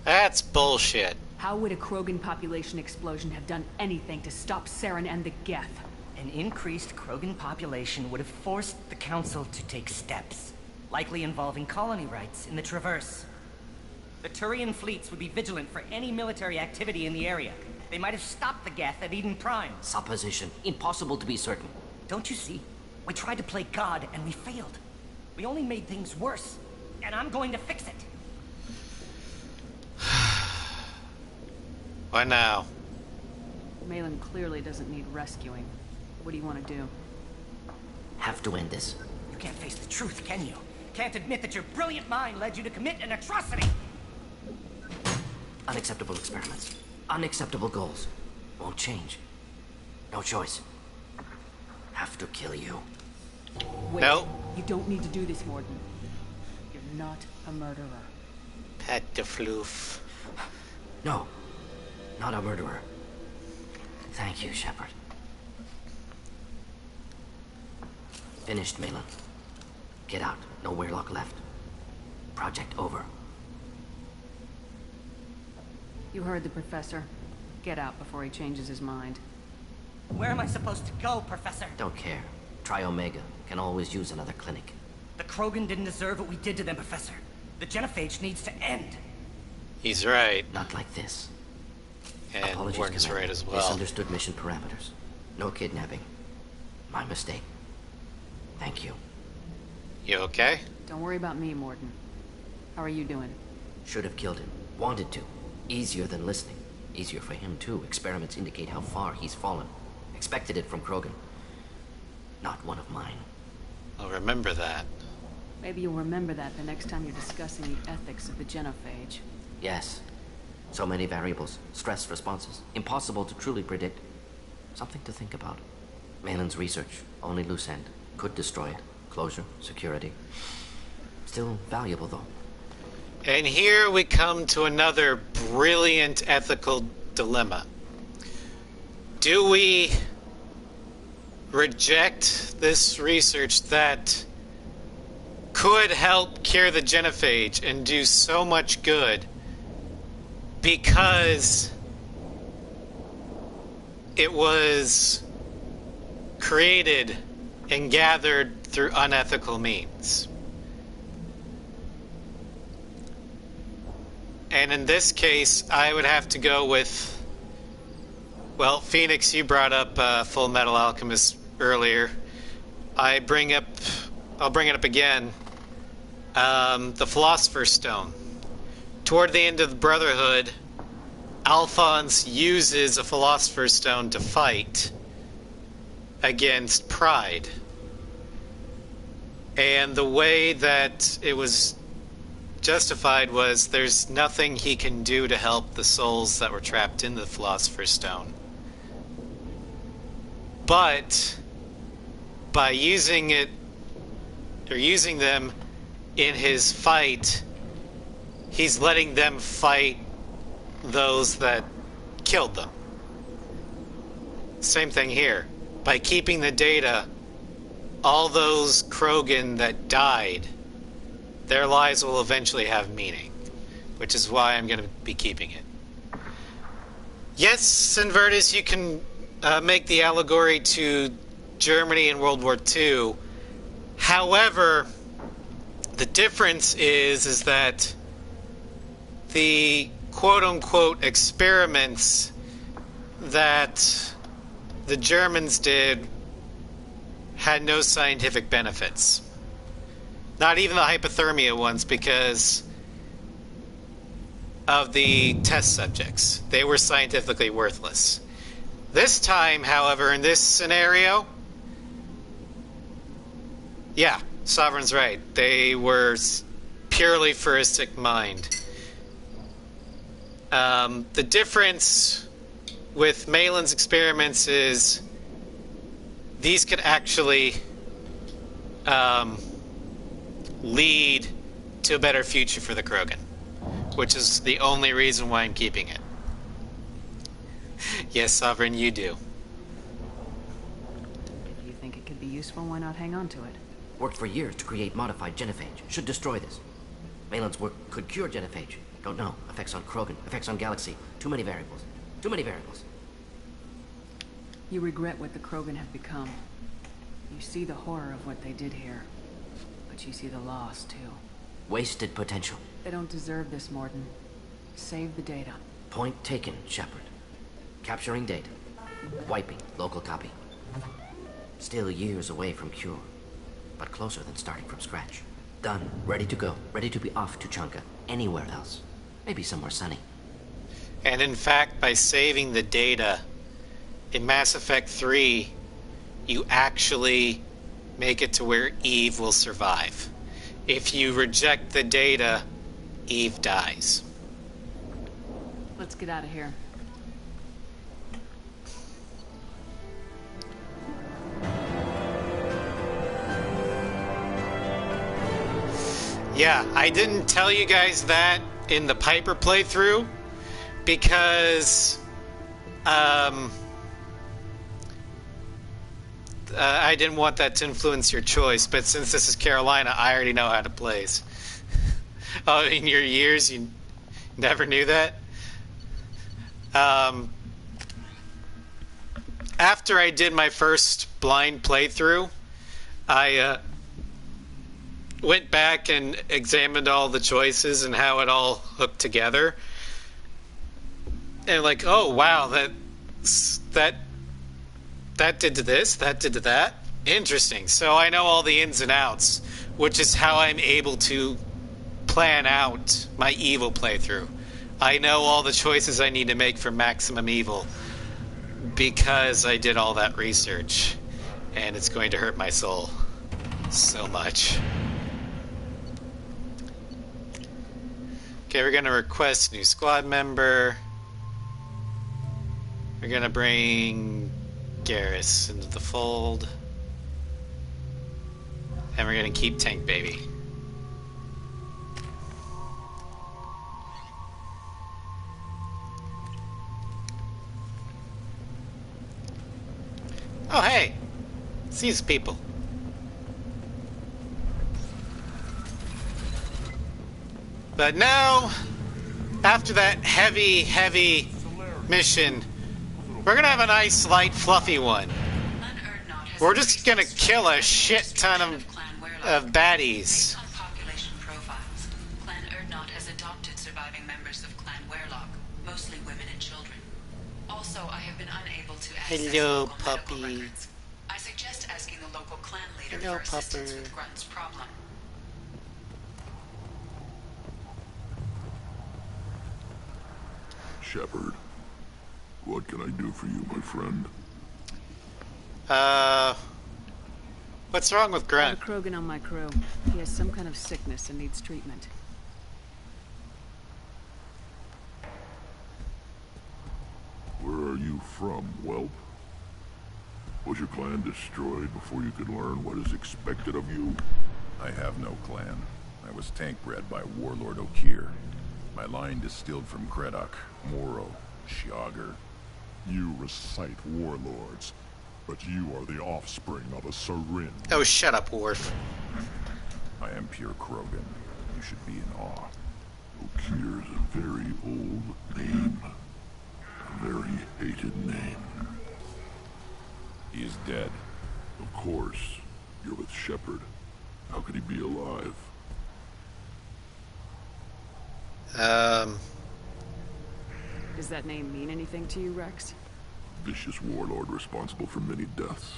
That's bullshit. How would a Krogan population explosion have done anything to stop Saren and the Geth? An increased Krogan population would have forced the Council to take steps, likely involving colony rights in the Traverse. The Turian fleets would be vigilant for any military activity in the area. They might have stopped the Geth at Eden Prime. Supposition. Impossible to be certain. Don't you see? We tried to play God and we failed. We only made things worse. And I'm going to fix it. Why now? Malin clearly doesn't need rescuing. What do you want to do? Have to end this. You can't face the truth, can you? Can't admit that your brilliant mind led you to commit an atrocity. Unacceptable experiments. Unacceptable goals. Won't change. No choice. Have to kill you. Wait. No. You don't need to do this, Morden. You're not a murderer. Pat de floof. No. Not a murderer. Thank you, Shepard. Finished, Malin. Get out. No Weirlock left. Project over. You heard the professor. Get out before he changes his mind. Where am I supposed to go, Professor? Don't care. Try Omega. Can always use another clinic. The Krogan didn't deserve what we did to them, Professor. The Genophage needs to end. He's right. Not like this. And Apologies, Morgan's Commander. right as well. Misunderstood mission parameters. No kidnapping. My mistake. Thank you. You okay? Don't worry about me, Morden. How are you doing? Should have killed him. Wanted to. Easier than listening. Easier for him, too. Experiments indicate how far he's fallen. Expected it from Krogan. Not one of mine. I'll remember that. Maybe you'll remember that the next time you're discussing the ethics of the Genophage. Yes. So many variables. Stress responses. Impossible to truly predict. Something to think about. Malin's research. Only loose end. Could destroy it. Closure. Security. Still valuable, though. And here we come to another brilliant ethical dilemma. Do we reject this research that could help cure the Genophage and do so much good because it was created and gathered through unethical means? And in this case, I would have to go with... Well, Phoenix, you brought up Full Metal Alchemist earlier. I'll bring it up again. The Philosopher's Stone. Toward the end of the Brotherhood, Alphonse uses a Philosopher's Stone to fight against Pride. And the way that it was justified was there's nothing he can do to help the souls that were trapped in the Philosopher's Stone. But by using it, or using them in his fight, he's letting them fight those that killed them. Same thing here. By keeping the data, all those Krogan that died, their lives will eventually have meaning, which is why I'm going to be keeping it. Yes, Invertus, you can make the allegory to Germany in World War II. However, the difference is that the quote-unquote experiments that the Germans did had no scientific benefits. Not even the hypothermia ones, because of the test subjects. They were scientifically worthless. This time, however, in this scenario, yeah, Sovereign's right. They were purely for a sick mind. The difference with Malin's experiments is these could actually lead to a better future for the Krogan, which is the only reason why I'm keeping it. Yes, Sovereign, you do. If you think it could be useful, why not hang on to it? Worked for years to create modified Genophage. Should destroy this. Malin's work could cure Genophage. Don't know. Effects on Krogan. Effects on Galaxy. Too many variables. Too many variables. You regret what the Krogan have become. You see the horror of what they did here. But you see the loss, too. Wasted potential. They don't deserve this, Morden. Save the data. Point taken, Shepard. Capturing data. Wiping local copy. Still years away from cure, but closer than starting from scratch. Done. Ready to go. Ready to be off to Chunka. Anywhere else. Maybe somewhere sunny. And in fact, by saving the data, in Mass Effect 3, you actually make it to where Eve will survive. If you reject the data, Eve dies. Let's get out of here. Yeah, I didn't tell you guys that in the Piper playthrough because I didn't want that to influence your choice, but since this is Carolina, I already know how to place. Oh, in your years, you never knew that? After I did my first blind playthrough, I went back and examined all the choices and how it all hooked together. And like, oh wow, that did to this, that did to that. Interesting. So I know all the ins and outs, which is how I'm able to plan out my evil playthrough. I know all the choices I need to make for maximum evil because I did all that research, and it's going to hurt my soul so much. Okay, we're going to request new squad member. We're going to bring Garrus into the fold. And we're going to keep Tank Baby. Oh, hey! It's these people. But now, after that heavy mission, we're gonna have a nice, light, fluffy one. We're just gonna kill a shit ton of baddies. Clan Erdnot has adopted surviving members of Clan Werelock, mostly women and children. Also, I have been unable to access Hello, local medical puppy. records. I suggest asking the local clan leader Hello, for assistance pupper. with Grunt's problem. Shepard, what can I do for you, my friend? What's wrong with I Grunt? have a Krogan on my crew. He has some kind of sickness and needs treatment. Where are you from, whelp? Was your clan destroyed before you could learn what is expected of you? I have no clan. I was tank bred by Warlord Okir. My line distilled from Kredok, Moro, Shiagar. You recite warlords, but you are the offspring of a Sarin. Oh, shut up, Worf. I am pure Krogan. You should be in awe. Okir's a very old name. A very hated name. He is dead. Of course. You're with Shepard. How could he be alive? Does that name mean anything to you, Rex? Vicious warlord responsible for many deaths,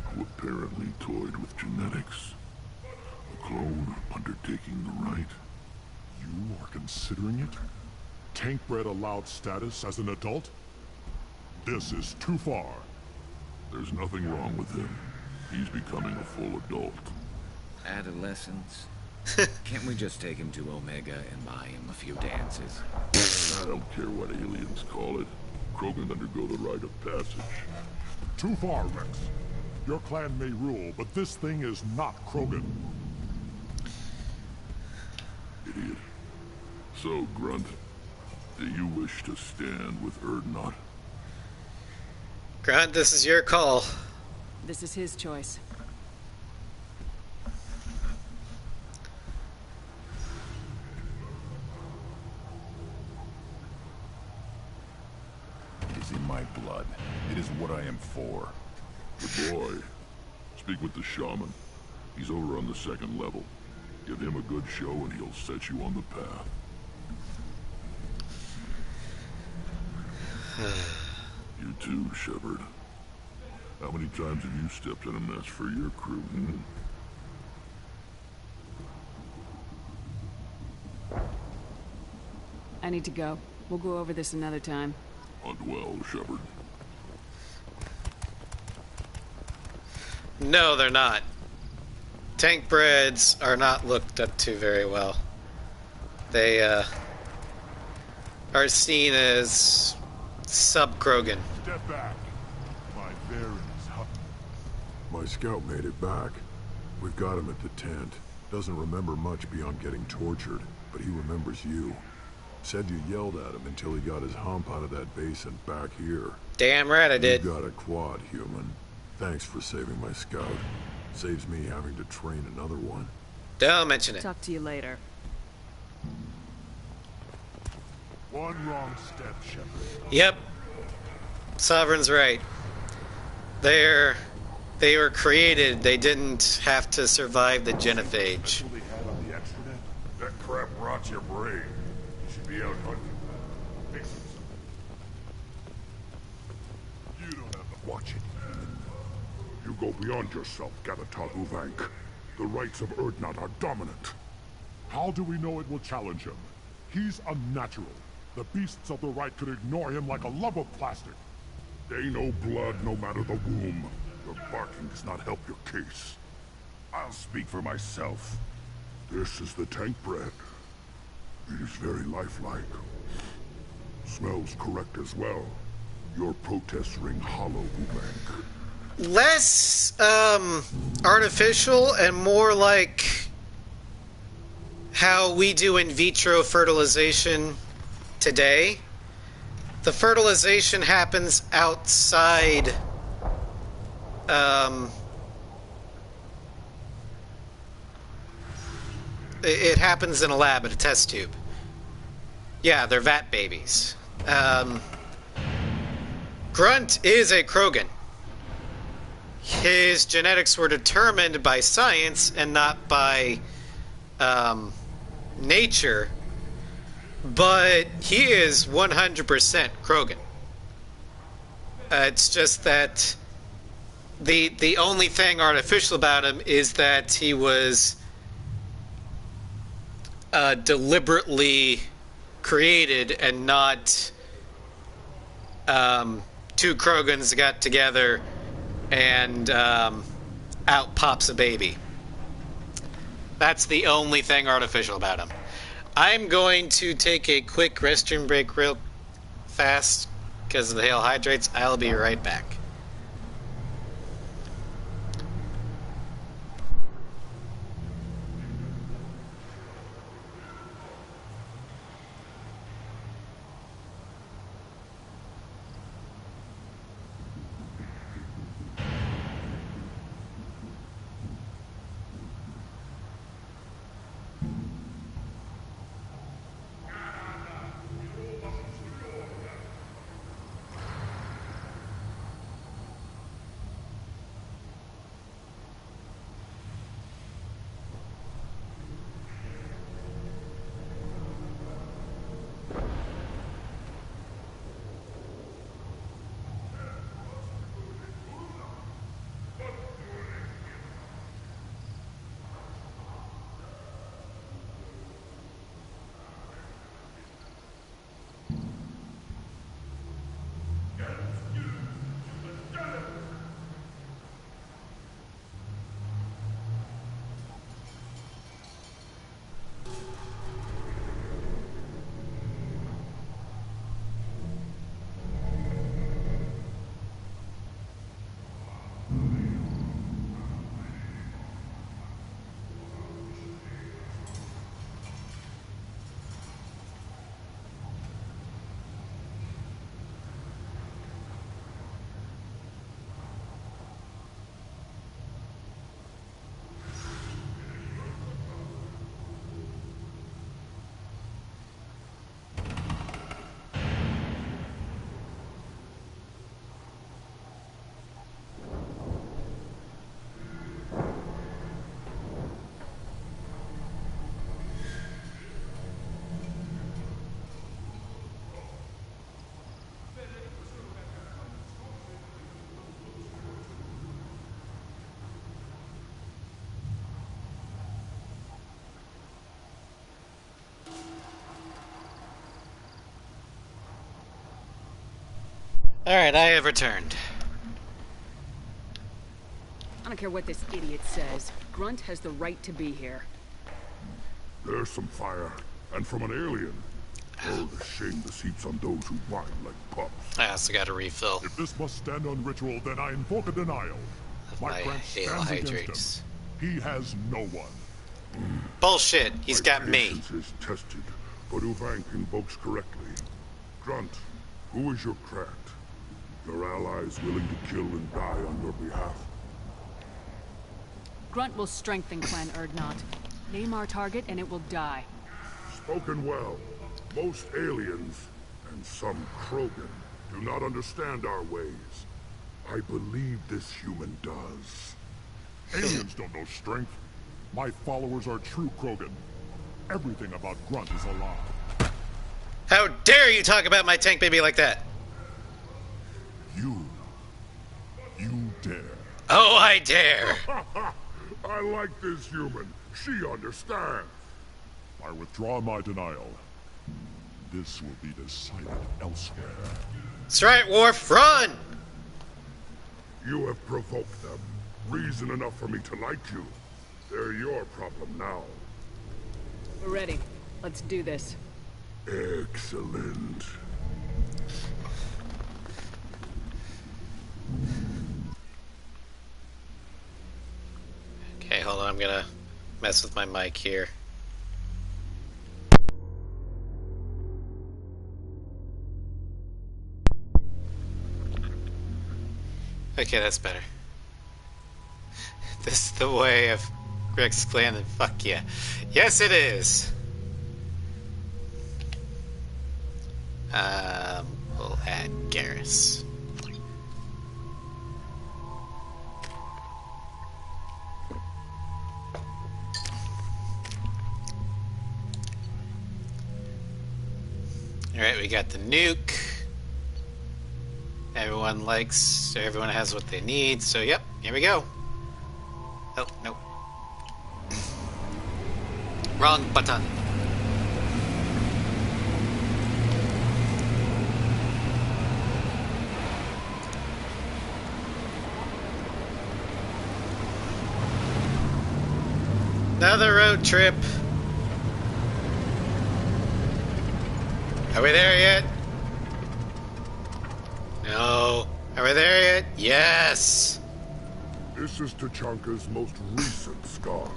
who apparently toyed with genetics. A clone undertaking the right. You are considering it? Tank-bred allowed status as an adult? This is too far. There's nothing wrong with him. He's becoming a full adult. Adolescence? Can't we just take him to Omega and buy him a few dances? I don't care what aliens call it. Krogan undergo the rite of passage. Too far, Rex. Your clan may rule, but this thing is not Krogan. Idiot. So, Grunt, do you wish to stand with Erdnot? Grunt, this is your call. This is his choice. It is in my blood. It is what I am for. Good boy. Speak with the shaman. He's over on the second level. Give him a good show and he'll set you on the path. You too, Shepard. How many times have you stepped in a mess for your crew, I need to go. We'll go over this another time. Hunt well, Shepard. No, they're not. Tank breads are not looked up to very well. They are seen as sub-Krogan. Step back. My bearings. My scout made it back. We've got him at the tent. Doesn't remember much beyond getting tortured, but he remembers you. Said you yelled at him until he got his hump out of that base and back here. Damn right I did. You got a quad, human. Thanks for saving my scout. Saves me having to train another one. Don't mention it. Talk to you later. One wrong step, Shepard. Yep. Sovereign's right. They were created. They didn't have to survive the genophage. What they had on the extranet? That crap rots your brain. You should be out hunting. Fix it. You don't have to watch it. You go beyond yourself, Gavatadu Vank. The rights of Urdnot are dominant. How do we know it will challenge him? He's unnatural. The beasts of the right could ignore him like a lump of plastic. They know blood no matter the womb. Your barking does not help your case. I'll speak for myself. This is the tank bread. It is very lifelike. Smells correct as well. Your protests ring hollow, Ubank. Less artificial and more like how we do in vitro fertilization today. The fertilization happens outside it happens in a lab at a test tube. Yeah, they're vat babies. Grunt is a Krogan. His genetics were determined by science and not by nature, but he is 100% Krogan. It's just that the only thing artificial about him is that he was deliberately created and not two Krogans got together and out pops a baby. That's the only thing artificial about him. I'm going to take a quick restroom break real fast because of the hail hydrates. I'll be right back. Alright, I have returned. I don't care what this idiot says. Grunt has the right to be here. There's some fire, and from an alien. Oh, the shame this heaps on those who whine like pups. I also got a refill. If this must stand on ritual, then I invoke a denial. My friend Halo stands against hydrates. him. He has no one. Bullshit. He's got me. Patience is tested, but Uvank invokes correctly. Grunt, who is your craft? Your allies willing to kill and die on your behalf? Grunt will strengthen Clan Urdnot. Name our target and it will die. Spoken well. Most aliens, and some Krogan, do not understand our ways. I believe this human does. Aliens don't know strength. My followers are true Krogan. Everything about Grunt is a lie. How dare you talk about my tank baby like that? You dare. Oh, I dare. I like this human. She understands. I withdraw my denial. This will be decided elsewhere. That's right, Worf. Run! You have provoked them. Reason enough for me to like you. They're your problem now. We're ready. Let's do this. Excellent. Okay, hold on. I'm gonna mess with my mic here. Okay, that's better. This is the way of Greg's clan, and fuck yeah. Yes, it is! We'll add Garrus. Alright, we got the nuke. Everyone has what they need, so yep, here we go. Oh, no. Wrong button. Another road trip. Are we there yet? No. Are we there yet? Yes! This is Tachanka's most recent scar.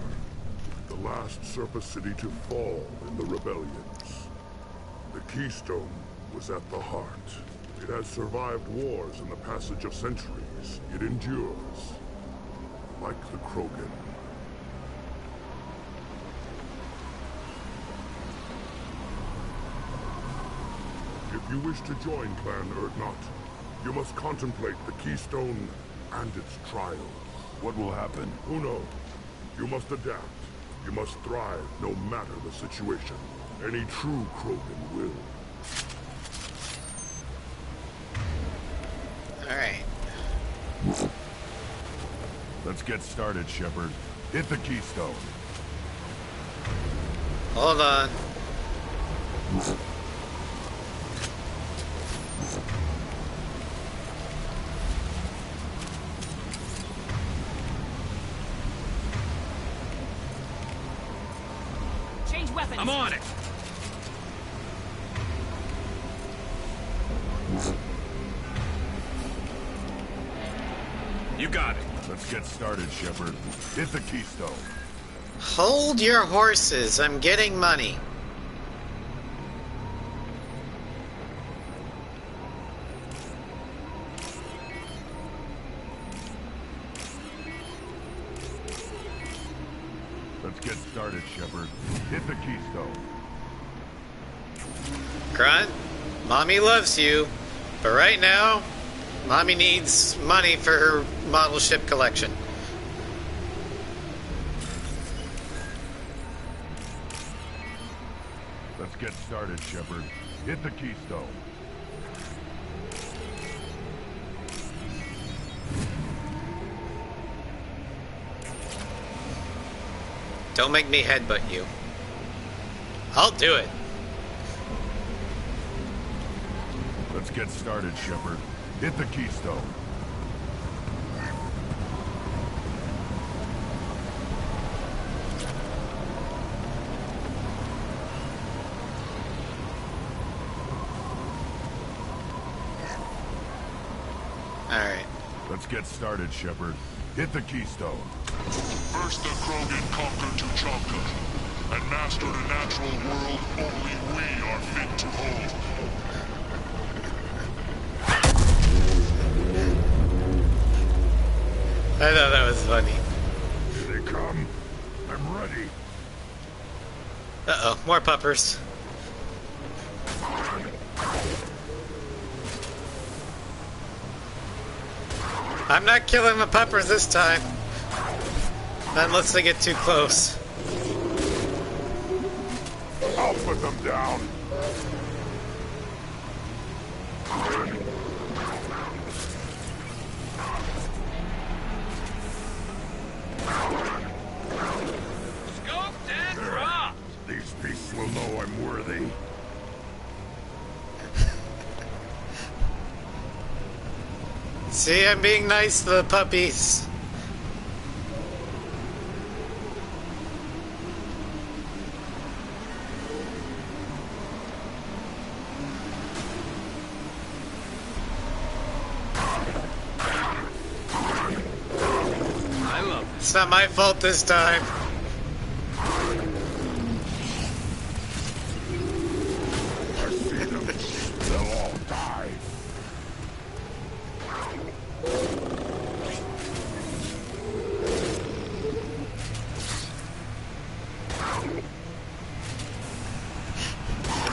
The last surface city to fall in the rebellions. The Keystone was at the heart. It has survived wars and the passage of centuries. It endures. Like the Krogan. If you wish to join Clan Urdnot, you must contemplate the Keystone and its trials. What will happen? Who knows? You must adapt. You must thrive no matter the situation. Any true Krogan will. Alright. Let's get started, Shepard. Hit the Keystone. Hold on. Change weapons. I'm on it. You got it. Let's get started, Shepard. Hit the Keystone. Hold your horses. I'm getting money. Let's get started, Shepard. Hit the Keystone. Grunt, Mommy loves you, but right now, Mommy needs money for her model ship collection. Let's get started, Shepard. Hit the Keystone. Don't make me headbutt you. I'll do it. Let's get started, Shepard. Hit the keystone. Alright. Let's get started, Shepard. Hit the keystone. First the Krogan conquered Tuchanka, and mastered a natural world only we are fit to hold. I thought that was funny. Here they come. I'm ready. Uh-oh, more puppers. I'm not killing the puppers this time. Unless they get too close. I'll put them down. Scoped and dropped. These beasts will know I'm worthy. See, I'm being nice to the puppies. I love it. It's not my fault this time. I see them. They'll all die.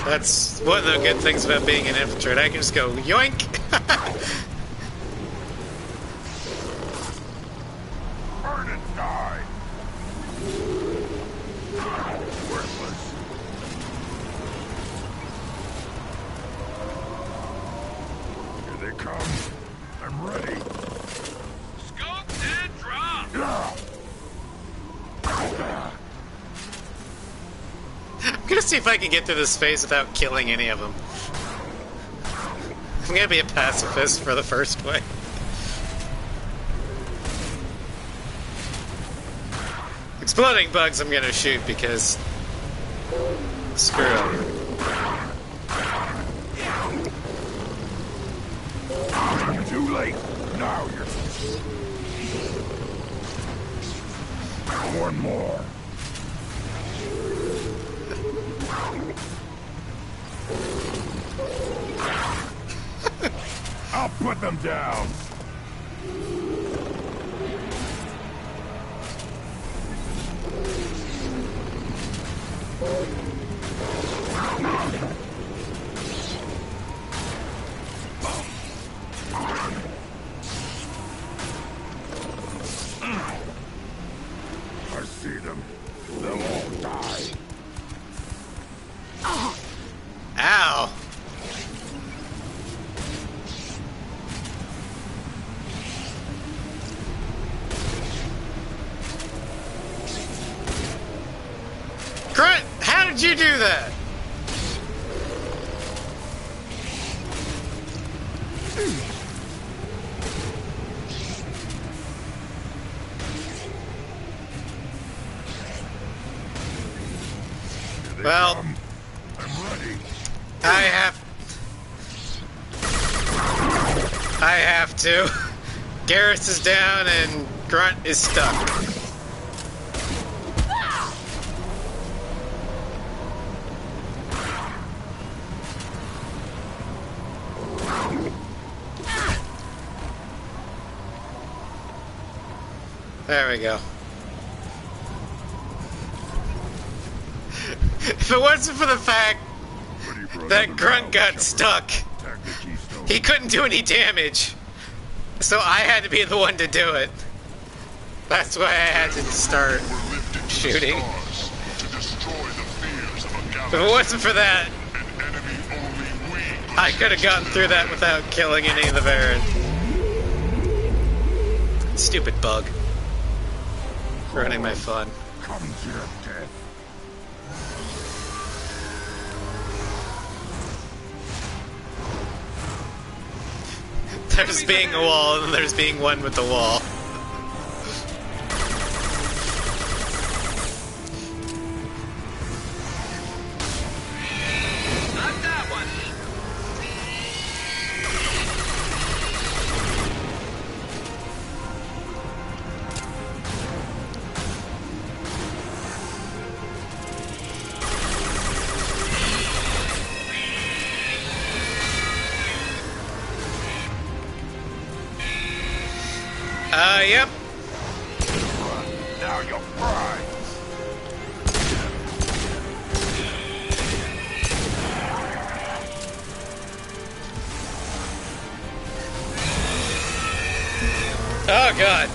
That's one of the good things about being an infiltrate. I can just go yoink. Burn and die. Worthless. Here they come. I'm ready. Scoped and dropped. I'm gonna see if I can get through this phase without killing any of them. I'm gonna be a pacifist for the first way. Exploding bugs I'm gonna shoot because... screw 'em. Too late. Now you're... One more. I'll put them down. I see them. They'll all die. Ow! Grunt, how did you do that? Well, I'm ready. I have to. Garrus is down and Grunt is stuck. There we go. If it wasn't for the fact that Grunt got stuck, he couldn't do any damage. So I had to be the one to do it. That's why I had to start shooting. If it wasn't for that, I could have gotten through that without killing any of the Baron. Stupid bug. Ruining my fun. Come to your death. There's being a wall, and there's being one with the wall. Not that one. Yep. Now you're fried. Oh god.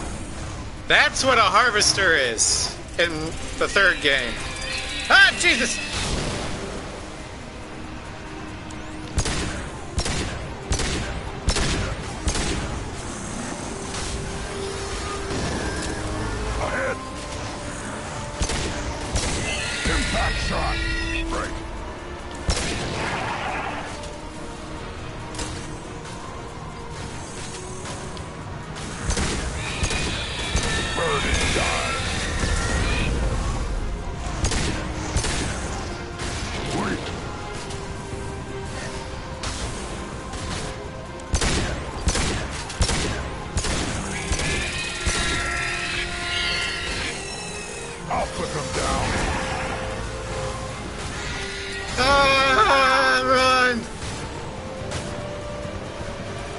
That's what a harvester is in the third game. Ah, Jesus! Ahead. Impact shot. Right. Burn and die. Wait. I'll put them down. Ah, run!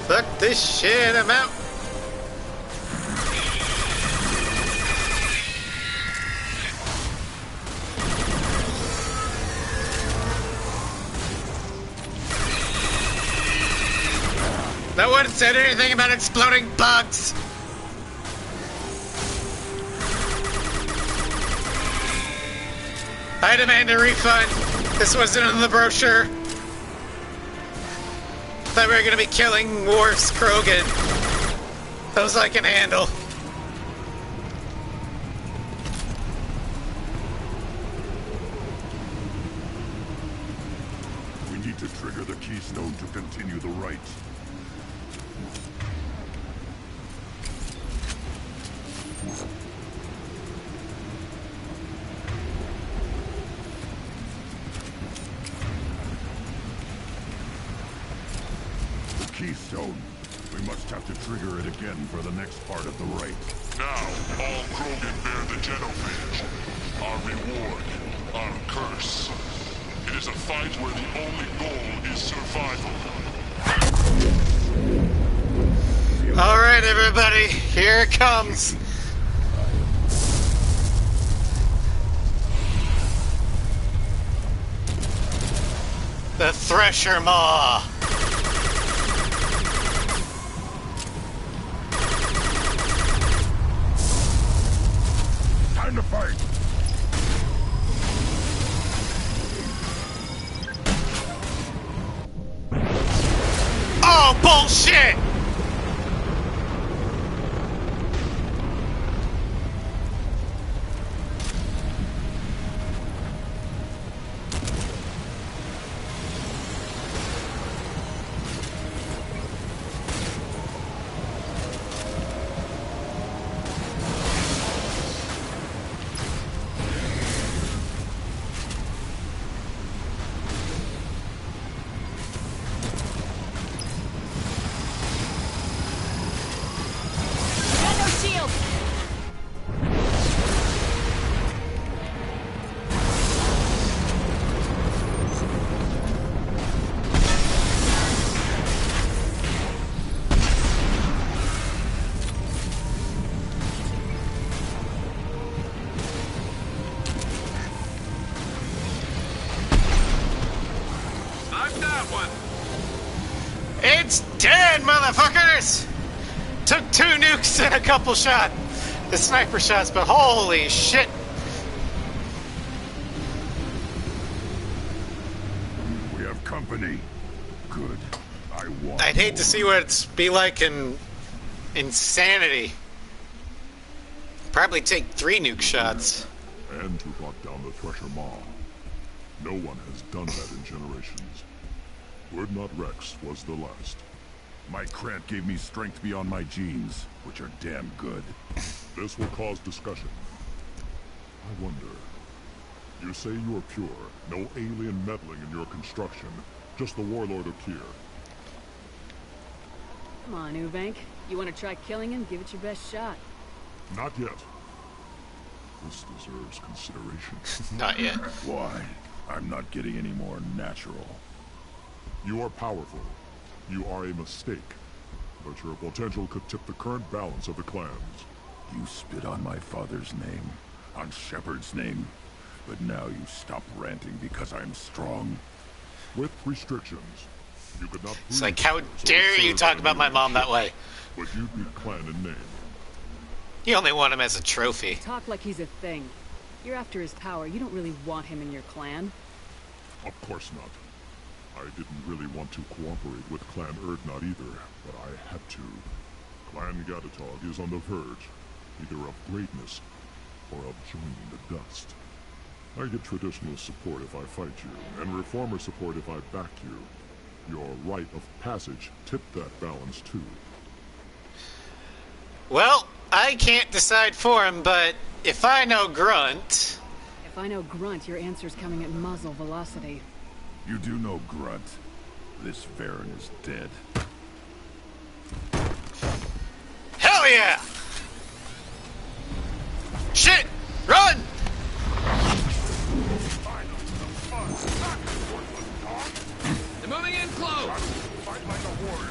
Fuck this shit, I'm out. No one said anything about exploding bugs. I demand a refund. This wasn't in the brochure. Thought we were gonna be killing Worf's Krogan. Those I can handle. We need to trigger the keystone to continue the right. The keystone. We must have to trigger it again for the next part of the right. Now, all Krogan bear the genophage. Our reward, our curse. It is a fight where the only goal is survival. Alright, everybody, here it comes. The Thresher Maw. Time to fight! Oh, bullshit! It's dead, motherfuckers! Took 2 nukes and a couple the sniper shots, but holy shit! We have company. Good. I want. I'd hate to see what it'd be like in Insanity. Probably take 3 nuke shots. And to lock down the Thresher Maw. No one has done that in generations. Urdnot Rex was the last. My Krant gave me strength beyond my genes, which are damn good. This will cause discussion. I wonder... You say you are pure, no alien meddling in your construction, just the warlord of Kier. Come on, Uvank. You want to try killing him? Give it your best shot. Not yet. This deserves consideration. Not yet. Why? I'm not getting any more natural. You are powerful. You are a mistake. But your potential could tip the current balance of the clans. You spit on my father's name, on Shepard's name. But now you stop ranting because I'm strong. With restrictions. You could not... It's like, how dare you talk about my mom that way? But you beat clan in name. You only want him as a trophy. Talk like he's a thing. You're after his power. You don't really want him in your clan. Of course not. I didn't really want to cooperate with Clan Erdnot either, but I had to. Clan Gatatog is on the verge, either of greatness or of joining the dust. I get traditional support if I fight you, and reformer support if I back you. Your rite of passage tipped that balance too. Well, I can't decide for him, but if I know Grunt... If I know Grunt, your answer's coming at muzzle velocity. You do know Grunt. This Varen is dead. Hell yeah! Shit! Run! They're moving in close! Fight like a warrior.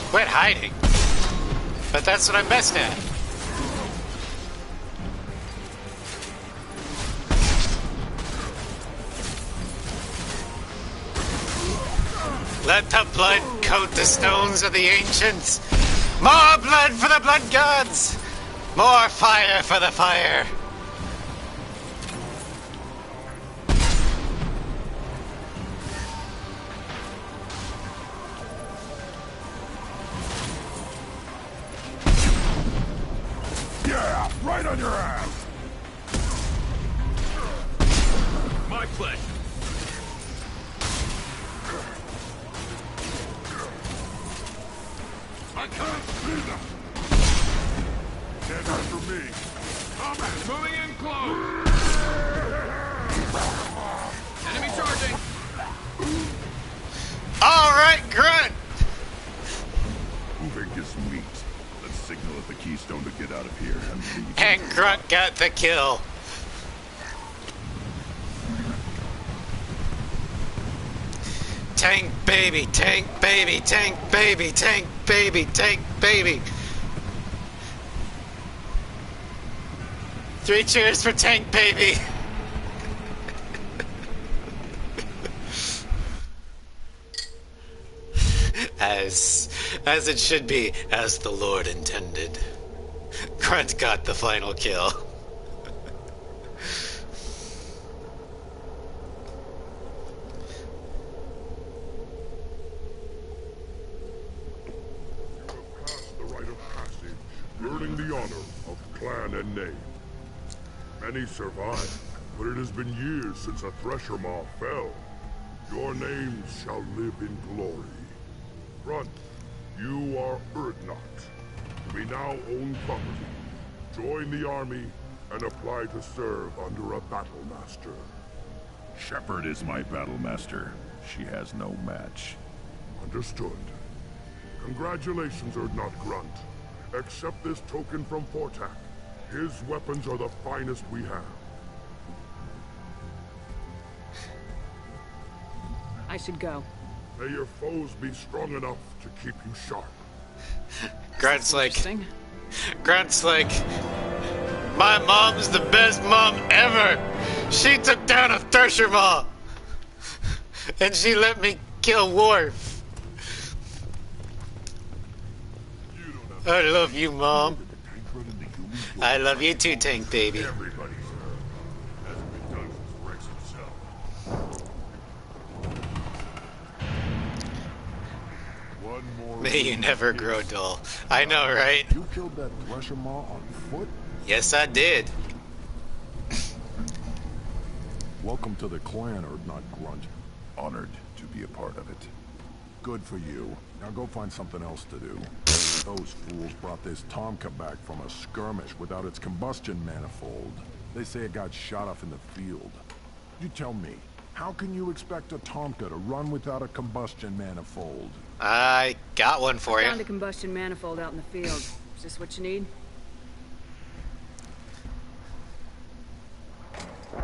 Quit hiding. But that's what I'm best at. Let the blood coat the stones of the ancients. More blood for the blood gods. More fire for the fire. Yeah, right on your ass. My pleasure. I can't see them. Get after me. Combat. Moving in close. Enemy charging. All right, Grunt. Moving is meat. Let's signal at the keystone to get out of here and leave. And Grunt got the kill. Tank baby, tank baby, tank baby, tank baby, tank baby. 3 cheers for tank baby. As it should be, as the Lord intended. Grunt got the final kill. The rite of passage, earning the honor of clan and name. Many survive, but it has been years since a Thresher Maw fell. Your names shall live in glory. Grunt, you are Erdnot. We now own property. Join the army and apply to serve under a battle master. Shepard is my battle master. She has no match. Understood. Congratulations, Erdnot Grunt. Accept this token from Fortak. His weapons are the finest we have. I should go. May your foes be strong enough to keep you sharp. Grunt's like, my mom's the best mom ever. She took down a Thresher Maw. And she let me kill Worf. I love you, Mom. I love you too, Tank Baby. Everybody hasn't been done since Rex himself. May you never grow dull. I know, right? You killed that Thresher Maw on foot? Yes, I did. Welcome to the clan, Urdnot Grunt. Honored to be a part of it. Good for you. Now go find something else to do. Those fools brought this Tomka back from a skirmish without its combustion manifold. They say it got shot off in the field. You tell me, how can you expect a Tomka to run without a combustion manifold? I got one for you. Found a combustion manifold out in the field. Is this what you need?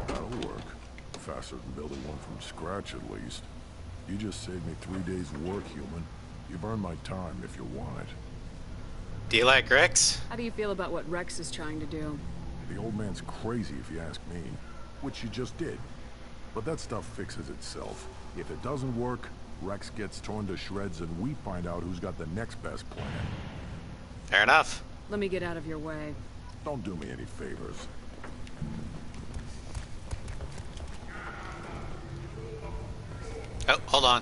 That'll work. Faster than building one from scratch, at least. You just saved me 3 days' work, human. You've earned my time if you want it. Do you like Rex? How do you feel about what Rex is trying to do? The old man's crazy if you ask me. Which you just did. But that stuff fixes itself. If it doesn't work, Rex gets torn to shreds and we find out who's got the next best plan. Fair enough. Let me get out of your way. Don't do me any favors. Oh, hold on.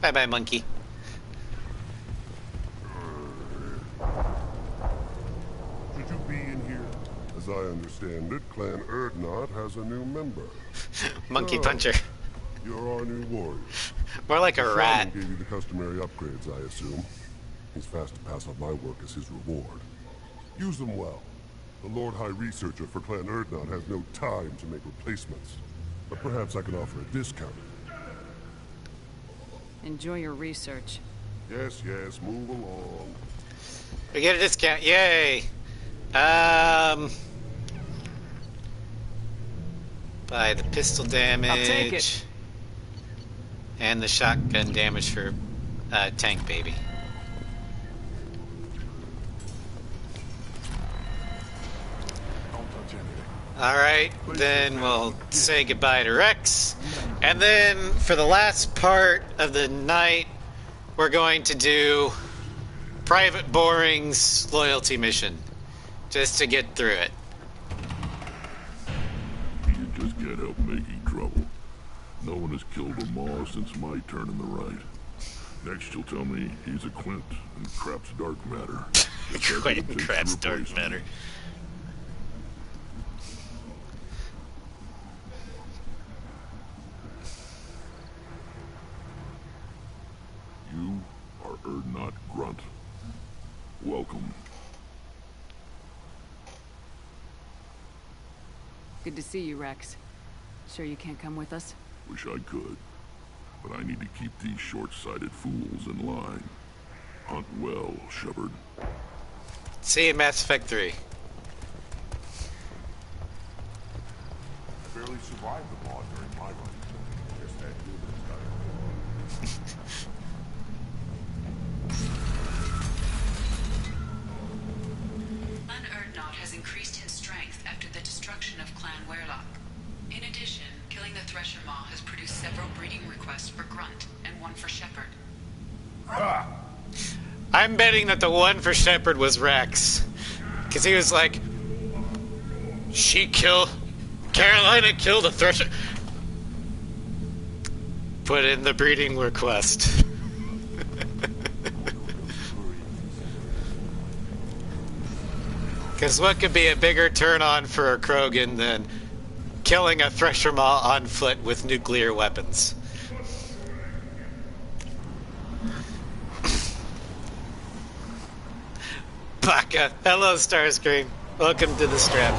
Bye-bye, monkey. Should you be in here? As I understand it, Clan Urdnot has a new member. Monkey puncher. You're our new warrior. More like a The rat. shaman gave you the customary upgrades, I assume. He's fast to pass on my work as his reward. Use them well. The Lord High Researcher for Clan Urdnot has no time to make replacements. But perhaps I can offer a discount. Enjoy your research. Yes, yes, move along. We get a discount. Yay. Buy the pistol damage. I'll take it. And the shotgun damage for Tank Baby. Don't touch anything. Alright, then we'll say goodbye to Rex. And then for the last part of the night, we're going to do Private Boring's loyalty mission. Just to get through it. You just can't help making trouble. No one has killed a Maw since my turn in the right. Next you'll tell me he's a Quint and craps dark matter. Quint and craps dark matter. You are Urdnot Grunt. Welcome. Good to see you, Rex. Sure you can't come with us? Wish I could. But I need to keep these short-sighted fools in line. Hunt well, Shepard. See you in Mass Effect 3. Barely survived the Maw during my run. Guess that human's got it. Clan Urdnot has increased in strength after the destruction of Clan Werlock. In addition, killing the Thresher Maw has produced several breeding requests for Grunt and one for Shepard. I'm betting that the one for Shepard was Rex. Because he was like, Carolina killed a Thresher. Put in the breeding request. Because what could be a bigger turn-on for a Krogan than killing a Thresher Maw on foot with nuclear weapons? Baka. Hello, Starscream. Welcome to the strap.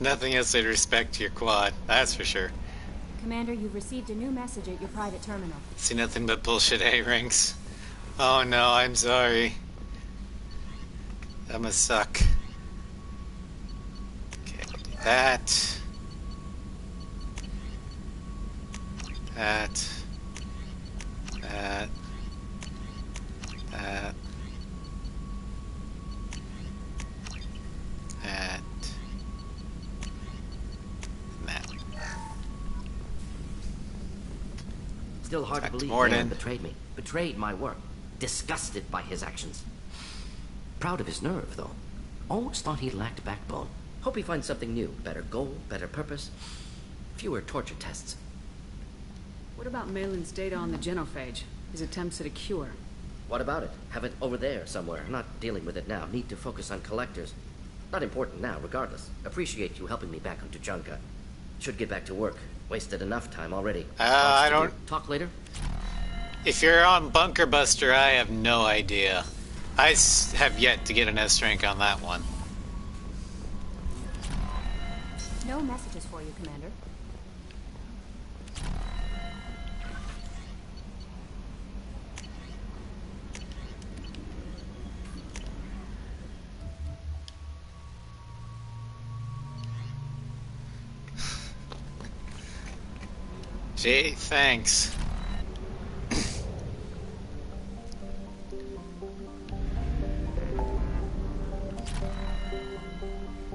Nothing else in respect to your quad, that's for sure. Commander, you've received a new message at your private terminal. See nothing but bullshit A-ranks. Oh no, I'm sorry. That must suck. Okay, I'll do that. That. That. That. Still hard to believe Morden. Galen betrayed me. Betrayed my work. Disgusted by his actions. Proud of his nerve, though. Always thought he lacked backbone. Hope he finds something new. Better goal, better purpose. Fewer torture tests. What about Malin's data on the genophage? His attempts at a cure? What about it? Have it over there somewhere. Not dealing with it now. Need to focus on collectors. Not important now, regardless. Appreciate you helping me back on Tuchanka. Should get back to work. Wasted enough time already. I don't... Talk later? If you're on Bunker Buster, I have no idea. I have yet to get an S rank on that one. No messages for you, Commander. Gee, thanks.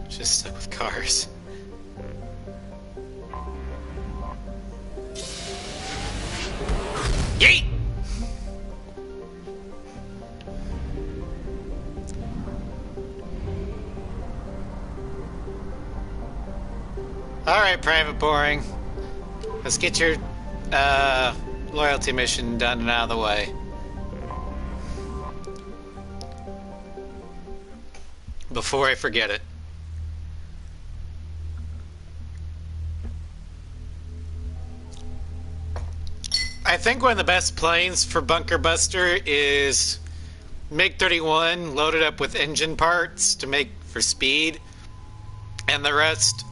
Just stuck with cars. Yeet! Alright, Private Boring. Let's get your loyalty mission done and out of the way. Before I forget it. I think one of the best planes for Bunker Buster is MiG-31 loaded up with engine parts to make for speed, and the rest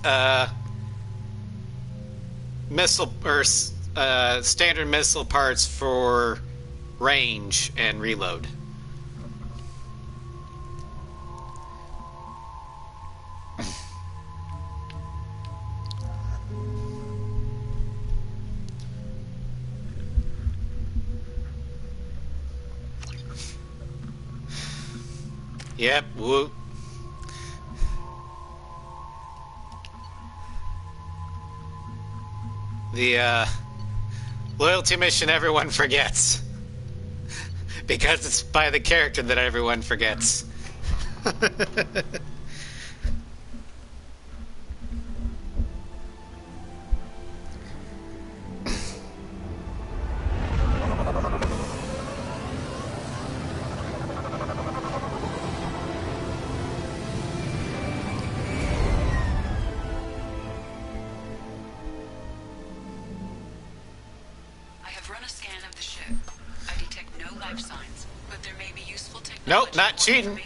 missile or standard missile parts for range and reload. Yep, whoop. The loyalty mission everyone forgets. Because it's by the character that everyone forgets. Nope, not cheating.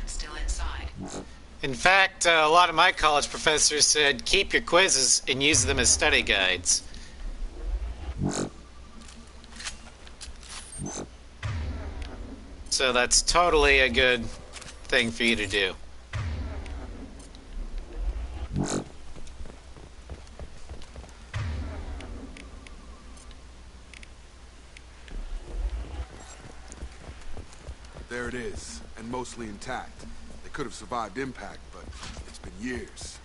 Still inside. In fact, a lot of my college professors said keep your quizzes and use them as study guides. So that's totally a good thing for you to do. There it is, and mostly intact. They could have survived impact, but it's been years.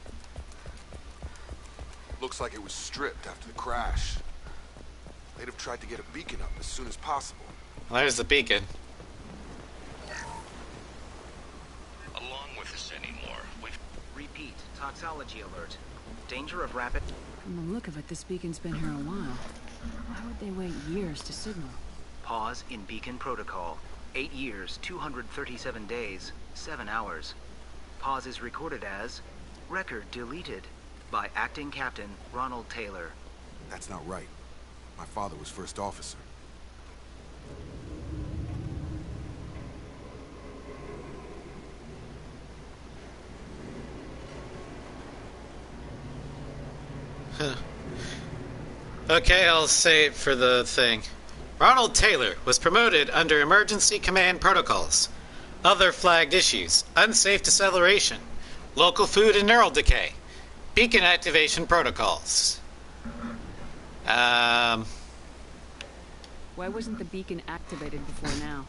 Looks like it was stripped after the crash. They'd have tried to get a beacon up as soon as possible. Well, there's the beacon. Along with us anymore. Repeat, toxology alert. Danger of rapid... From the look of it, this beacon's been here a while. Why would they wait years to signal? Pause in beacon protocol. 8 years, 237 days, 7 hours. Pause is recorded as record deleted by Acting Captain Ronald Taylor. That's not right. My father was first officer. Okay, I'll say it for the thing. Ronald Taylor was promoted under Emergency Command Protocols. Other flagged issues: unsafe deceleration, local food and neural decay, beacon activation protocols. Why wasn't the beacon activated before now?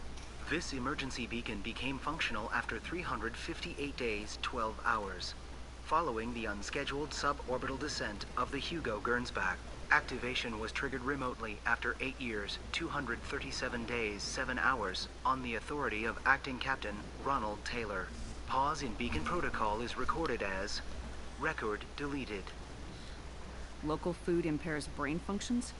This emergency beacon became functional after 358 days, 12 hours, following the unscheduled suborbital descent of the Hugo Gernsback. Activation was triggered remotely after 8 years, 237 days, 7 hours, on the authority of Acting Captain Ronald Taylor. Pause in beacon protocol is recorded as record deleted. Local food impairs brain functions?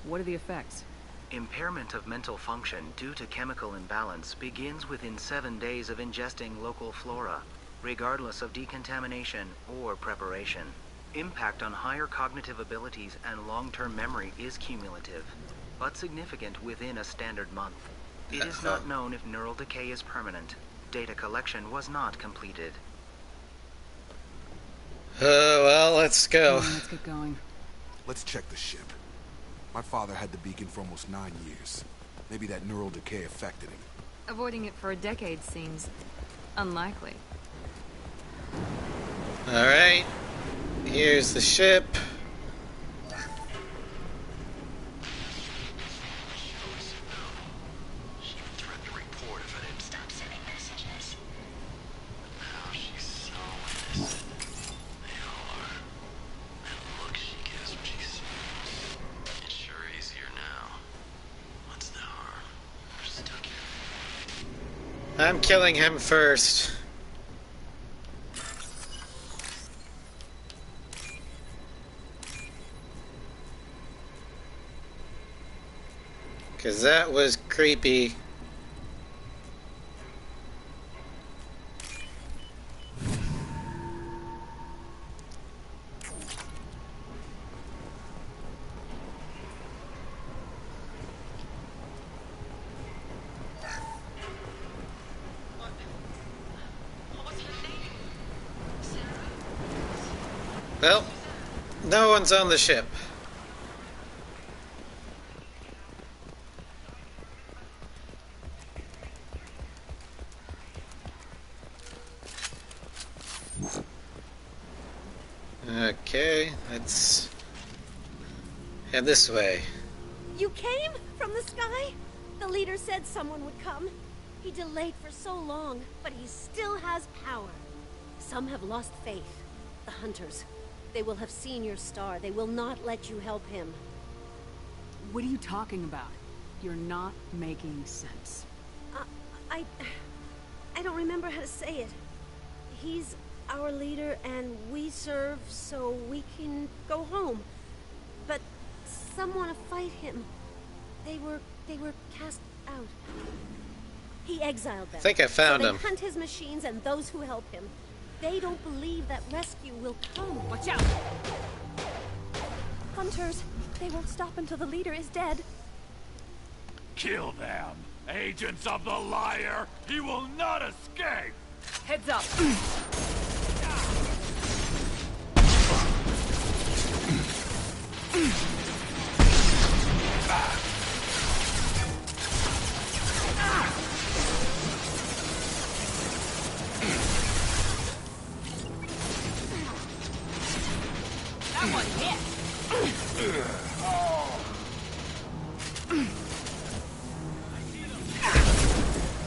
What are the effects? Impairment of mental function due to chemical imbalance begins within 7 days of ingesting local flora, regardless of decontamination or preparation. Impact on higher cognitive abilities and long-term memory is cumulative, but significant within a standard month. It is not known if neural decay is permanent. Data collection was not completed. Well, let's go. Let's get going. Let's check the ship. My father had the beacon for almost 9 years. Maybe that neural decay affected him. Avoiding it for a decade seems unlikely. Alright. Here's the ship. I'm killing him first. Because that was creepy. Well, no one's on the ship. Okay, let's head this way. You came from the sky? The leader said someone would come. He delayed for so long, but he still has power. Some have lost faith. The hunters. They will have seen your star. They will not let you help him. What are you talking about? You're not making sense. I don't remember how to say it. He's our leader and we serve so we can go home. But some want to fight him. They were cast out. He exiled them. I think I found him. They hunt his machines and those who help him. They don't believe that rescue will come. Watch out! Hunters, they won't stop until the leader is dead. Kill them! Agents of the liar! He will not escape! Heads up! That one hit!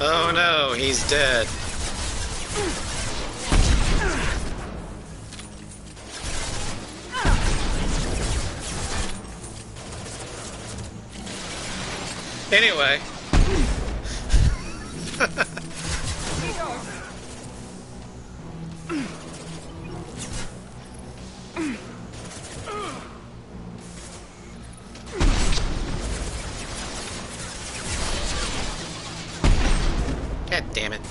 Oh no, he's dead. Anyway. God damn it.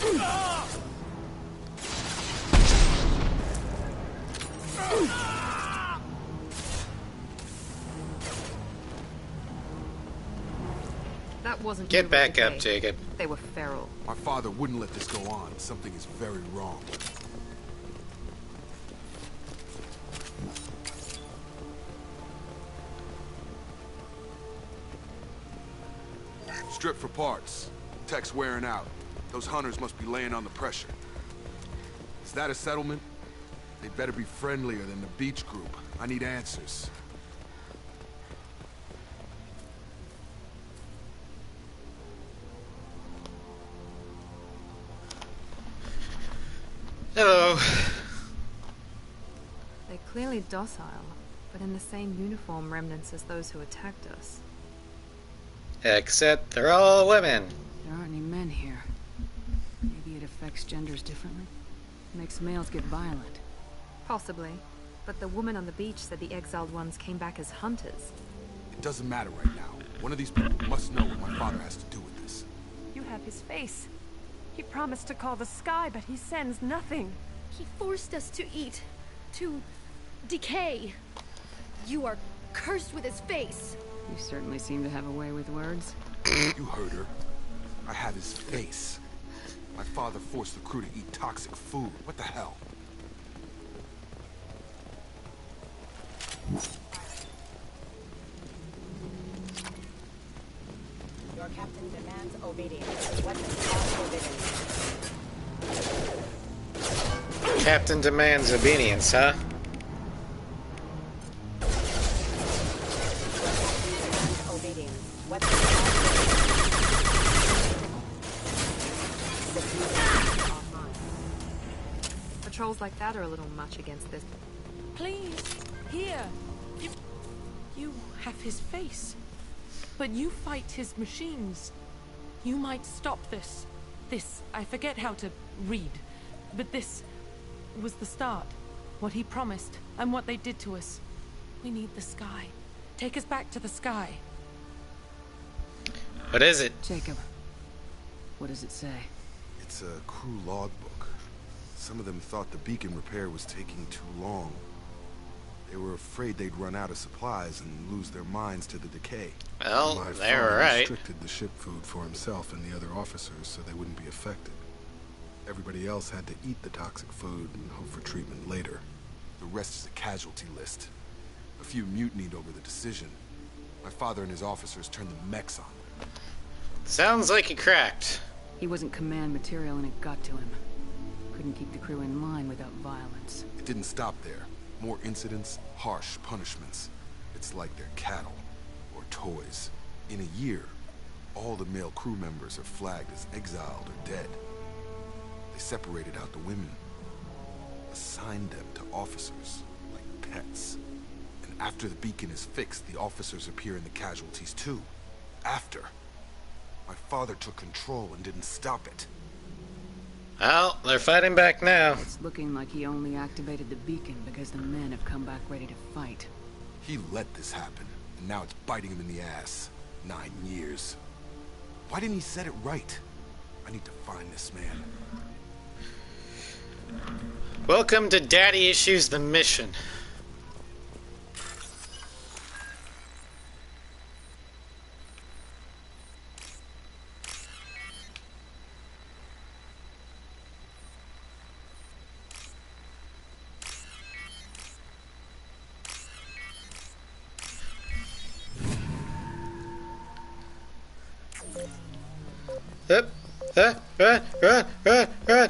That wasn't Get neural back up, decay. Jacob. They were feral. My father wouldn't let this go on. Something is very wrong. Strip for parts. Tech's wearing out. Those hunters must be laying on the pressure. Is that a settlement? They'd better be friendlier than the beach group. I need answers. Hello. They're clearly docile. but in the same uniform remnants as those who attacked us. Except they're all women. There aren't any men here. Maybe it affects genders differently. Makes males get violent. Possibly. But the woman on the beach said the exiled ones came back as hunters. It doesn't matter right now. One of these people must know what my father has to do with this. You have his face. He promised to call the sky, but he sends nothing. He forced us to eat. To decay. You are cursed with his face. You certainly seem to have a way with words. You heard her. I have his face. My father forced the crew to eat toxic food. What the hell? Your captain demands obedience. Weapons are forbidden. Captain demands obedience, huh? Obedience. Weapons Patrols like that are a little much against this. Please, here. You have his face. But you fight his machines. You might stop this. This, I forget how to read. But this was the start. What he promised, and what they did to us. We need the sky. Take us back to the sky. What is it? Jacob, what does it say? It's a crew logbook. Some of them thought the beacon repair was taking too long. They were afraid they'd run out of supplies and lose their minds to the decay. Well, My they were father right. restricted the ship food for himself and the other officers so they wouldn't be affected. Everybody else had to eat the toxic food and hope for treatment later. The rest is a casualty list. A few mutinied over the decision. My father and his officers turned the mechs on them. Sounds like he cracked. He wasn't command material and it got to him. Couldn't keep the crew in line without violence. It didn't stop there. More incidents, harsh punishments. It's like they're cattle, or toys. In a year, all the male crew members are flagged as exiled or dead. They separated out the women, assigned them to officers, like pets. And after the beacon is fixed, the officers appear in the casualties too. After. My father took control and didn't stop it. Well, they're fighting back now. It's looking like he only activated the beacon because the men have come back ready to fight. He let this happen, and now it's biting him in the ass. 9 years. Why didn't he set it right? I need to find this man. Welcome to Daddy Issues the Mission. Up, run, run, run, run.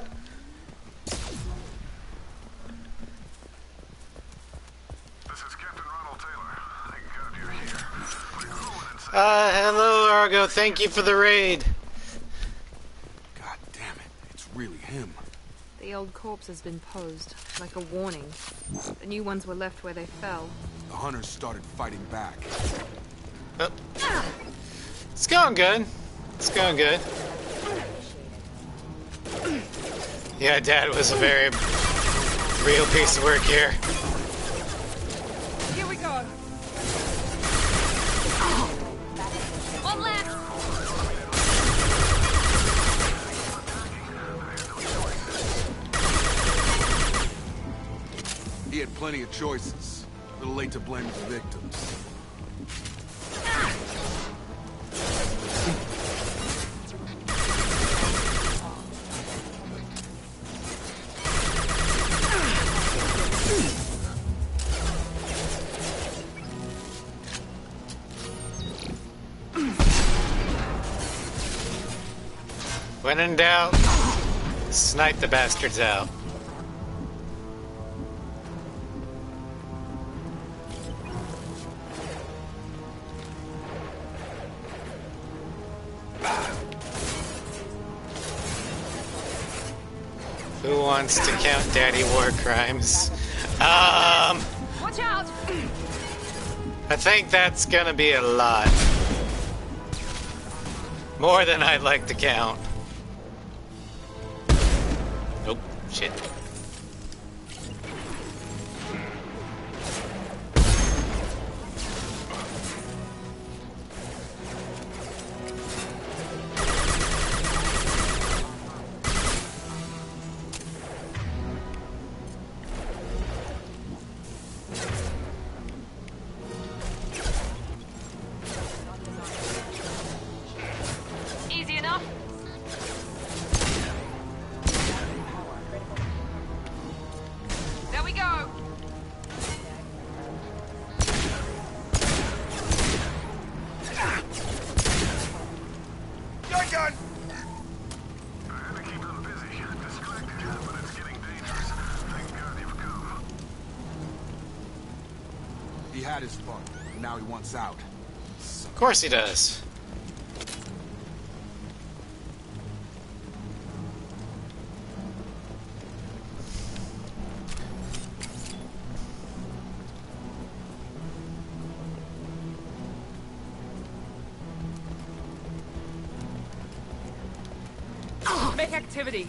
Hello, Argo. Thank you for the raid. God damn it. It's really him. The old corpse has been posed, like a warning. The new ones were left where they fell. The hunters started fighting back. Oh. It's going good. It's going good. Yeah, Dad was a very real piece of work here. Here we go. One left. He had plenty of choices. A little late to blame the victims. When in doubt, snipe the bastards out. Who wants to count daddy war crimes? Watch out! I think that's gonna be a lot. More than I'd like to count. Nope, shit. Easy enough. There we go. You're done. He had his fun, and now he wants out. Of course he does. Make activity.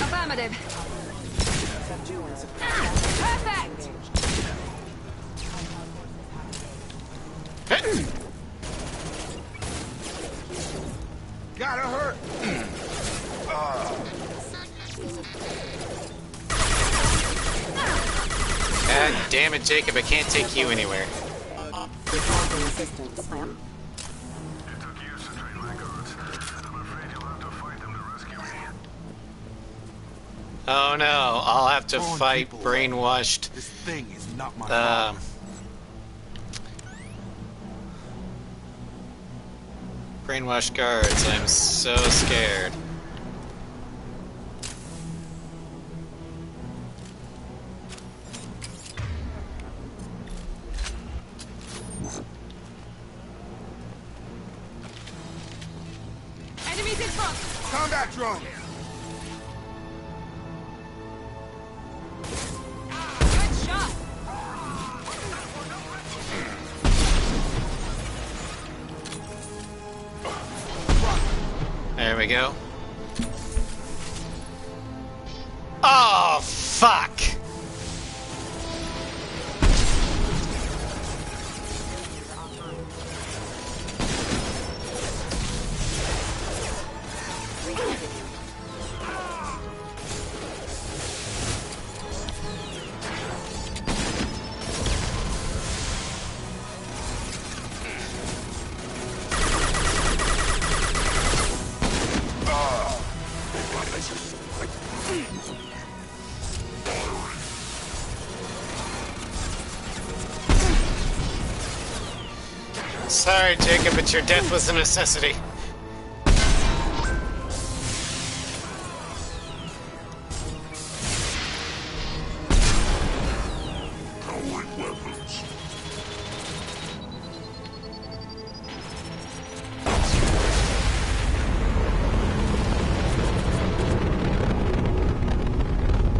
Affirmative. Perfect. Gotta hurt. God damn it, Jacob, I can't take you anywhere. Oh no, I'll have to fight brainwashed. This thing is not my fault. Brainwashed guards, I'm so scared. Enemies in front. Combat drone. Good shot. There we go. Oh, fuck! Sorry, Jacob, but your death was a necessity.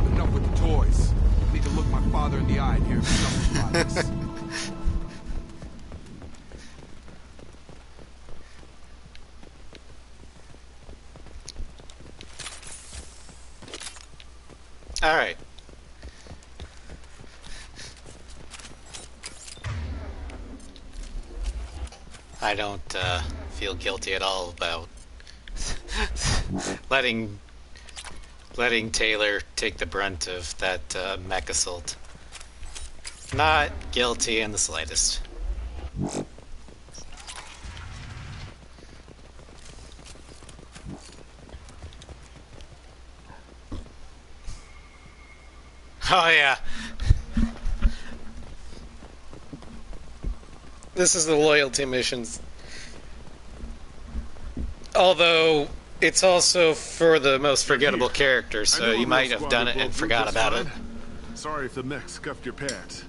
Enough with the toys. I need to look my father in the eye and hear him justify this. Alright. I don't feel guilty at all about letting Taylor take the brunt of that mech assault. Not guilty in the slightest. Oh yeah. This is the loyalty missions. Although it's also for the most forgettable characters, so you might have done it and forgot about it. Sorry if the mech scuffed your pants.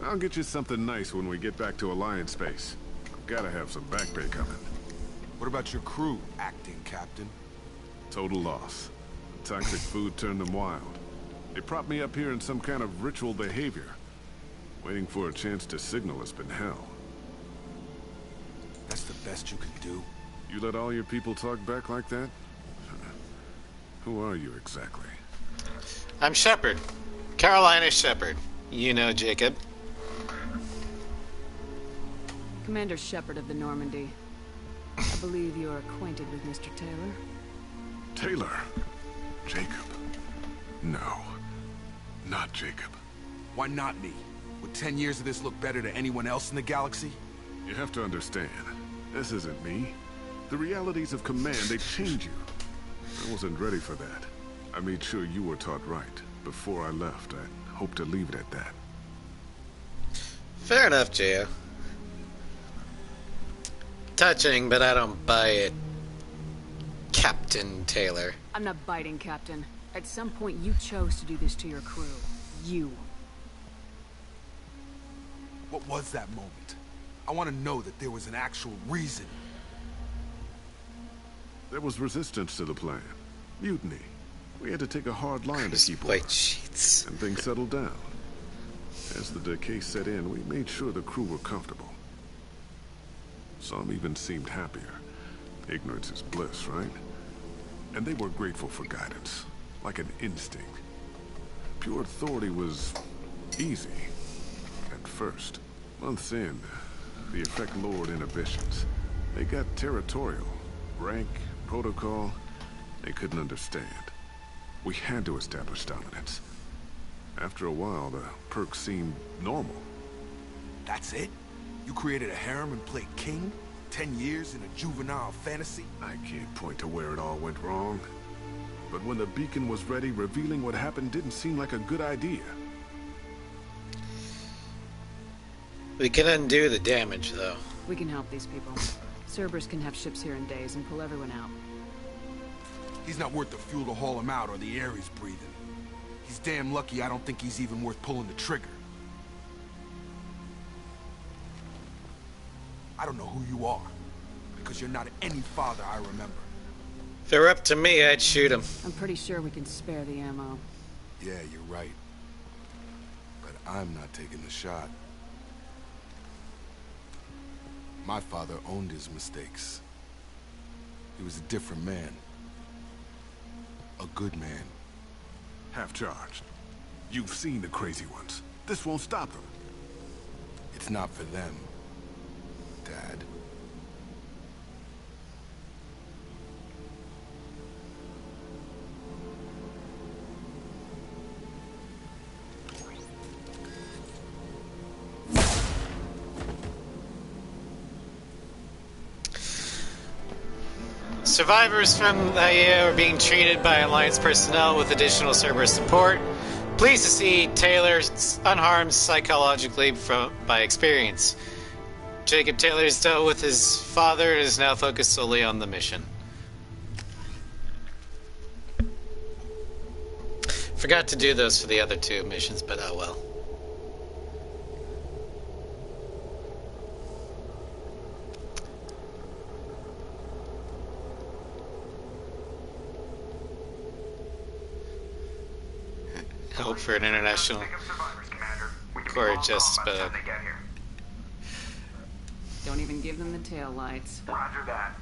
I'll get you something nice when we get back to Alliance space. Gotta have some back pay coming. What about your crew, acting captain? Total loss. Toxic food turned them wild. They propped me up here in some kind of ritual behavior. Waiting for a chance to signal has been hell. That's the best you can do? You let all your people talk back like that? Who are you exactly? I'm Shepard. Carolina Shepard. You know Jacob. Commander Shepard of the Normandy. I believe you're acquainted with Mr. Taylor. Taylor? Jacob? No. Not Jacob. Why not me? Would 10 years of this look better to anyone else in the galaxy? You have to understand, this isn't me. The realities of command, they change you. I wasn't ready for that. I made sure you were taught right. Before I left, I hope to leave it at that. Fair enough, Gio. Touching, but I don't buy it. Captain Taylor. I'm not biting, Captain. At some point, you chose to do this to your crew. You. What was that moment? I want to know that there was an actual reason. There was resistance to the plan. Mutiny. We had to take a hard line to keep order. Sheets. And things settled down. As the decay set in, we made sure the crew were comfortable. Some even seemed happier. Ignorance is bliss, right? And they were grateful for guidance, like an instinct. Pure authority was easy. At first. Months in, the effect lowered inhibitions. They got territorial. Rank, protocol, they couldn't understand. We had to establish dominance. After a while, the perks seemed normal. That's it? You created a harem and played king? 10 years in a juvenile fantasy? I can't point to where it all went wrong. But when the beacon was ready, revealing what happened didn't seem like a good idea. We can undo the damage, though. We can help these people. Cerberus can have ships here in days and pull everyone out. He's not worth the fuel to haul him out or the air he's breathing. He's damn lucky I don't think he's even worth pulling the trigger. I don't know who you are, because you're not any father I remember. If it were up to me, I'd shoot him. I'm pretty sure we can spare the ammo. Yeah, you're right. But I'm not taking the shot. My father owned his mistakes. He was a different man. A good man. Half-charged. You've seen the crazy ones. This won't stop them. It's not for them, Dad. Survivors from the IEA are being treated by Alliance personnel with additional Cerberus support. Pleased to see Taylor unharmed psychologically by experience. Jacob Taylor's dealt with his father and is now focused solely on the mission. Forgot to do those for the other two missions, but oh well. Hope for an international court of justice, but don't even give them the tail lights. Roger that.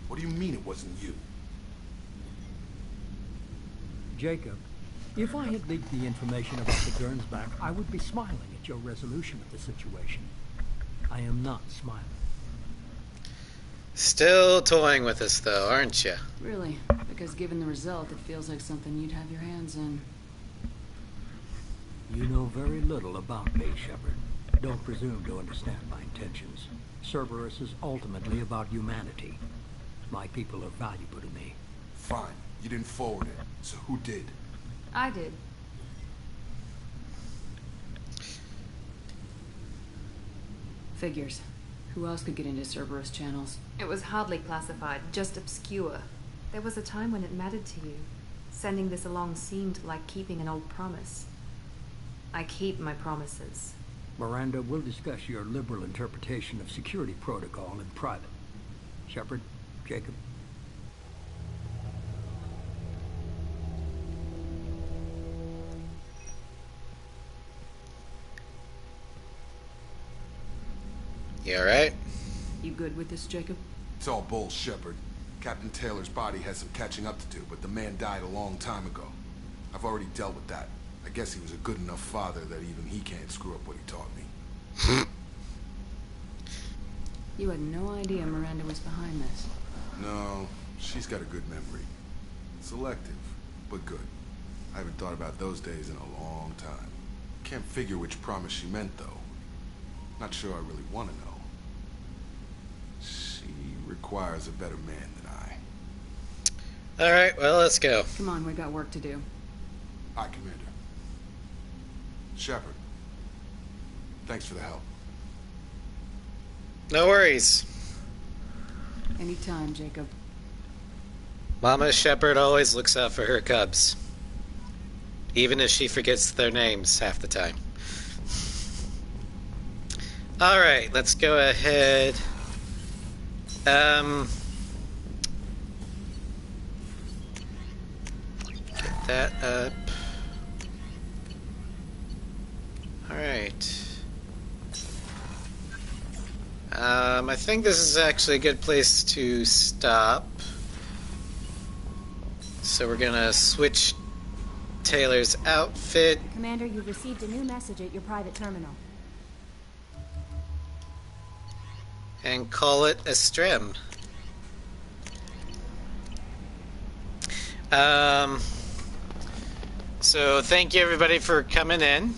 What do you mean it wasn't you? Jacob, if I had leaked the information about the Gernsback, I would be smiling at your resolution of the situation. I am not smiling. Still toying with us, though, aren't you? Really? Because given the result, it feels like something you'd have your hands in. You know very little about me, Shepard. Don't presume to understand my intentions. Cerberus is ultimately about humanity. My people are valuable to me. Fine. You didn't forward it. So who did? I did. Figures. Who else could get into Cerberus channels? It was hardly classified, just obscure. There was a time when it mattered to you. Sending this along seemed like keeping an old promise. I keep my promises. Miranda, we'll discuss your liberal interpretation of security protocol in private. Shepard, Jacob. You alright? You good with this, Jacob? It's all bull, Shepard. Captain Taylor's body has some catching up to do, but the man died a long time ago. I've already dealt with that. I guess he was a good enough father that even he can't screw up what he taught me. You had no idea Miranda was behind this. No, she's got a good memory. Selective, but good. I haven't thought about those days in a long time. Can't figure which promise she meant, though. Not sure I really want to know. She requires a better man than I. Alright, well, let's go. Come on, we got work to do. Aye, Commander. Shepard, thanks for the help. No worries. Anytime, Jacob. Mama Shepard always looks out for her cubs. Even if she forgets their names half the time. Alright, let's go ahead. Get that up. Alright. I think this is actually a good place to stop. So we're gonna switch Taylor's outfit. Commander, you've received a new message at your private terminal. And call it a strim. So thank you everybody for coming in.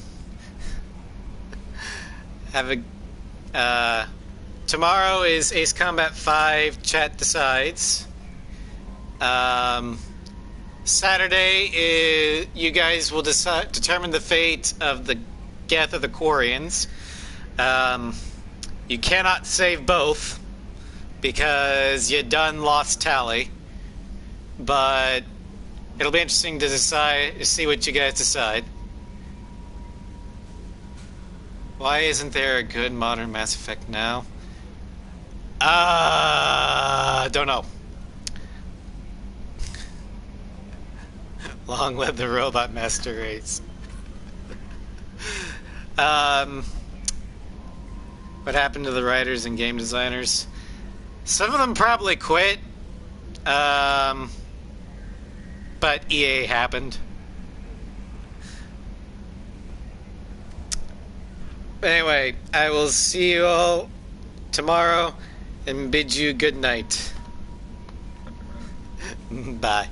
Have a tomorrow is Ace Combat 5 Chat Decides. Saturday is you guys will determine the fate of the Geth of the Quarians. You cannot save both because you done lost tally, but it'll be interesting to see what you guys decide. Why isn't there a good modern Mass Effect now? Don't know. Long live the robot master race. What happened to the writers and game designers? Some of them probably quit. But EA happened. Anyway, I will see you all tomorrow and bid you good night. Bye.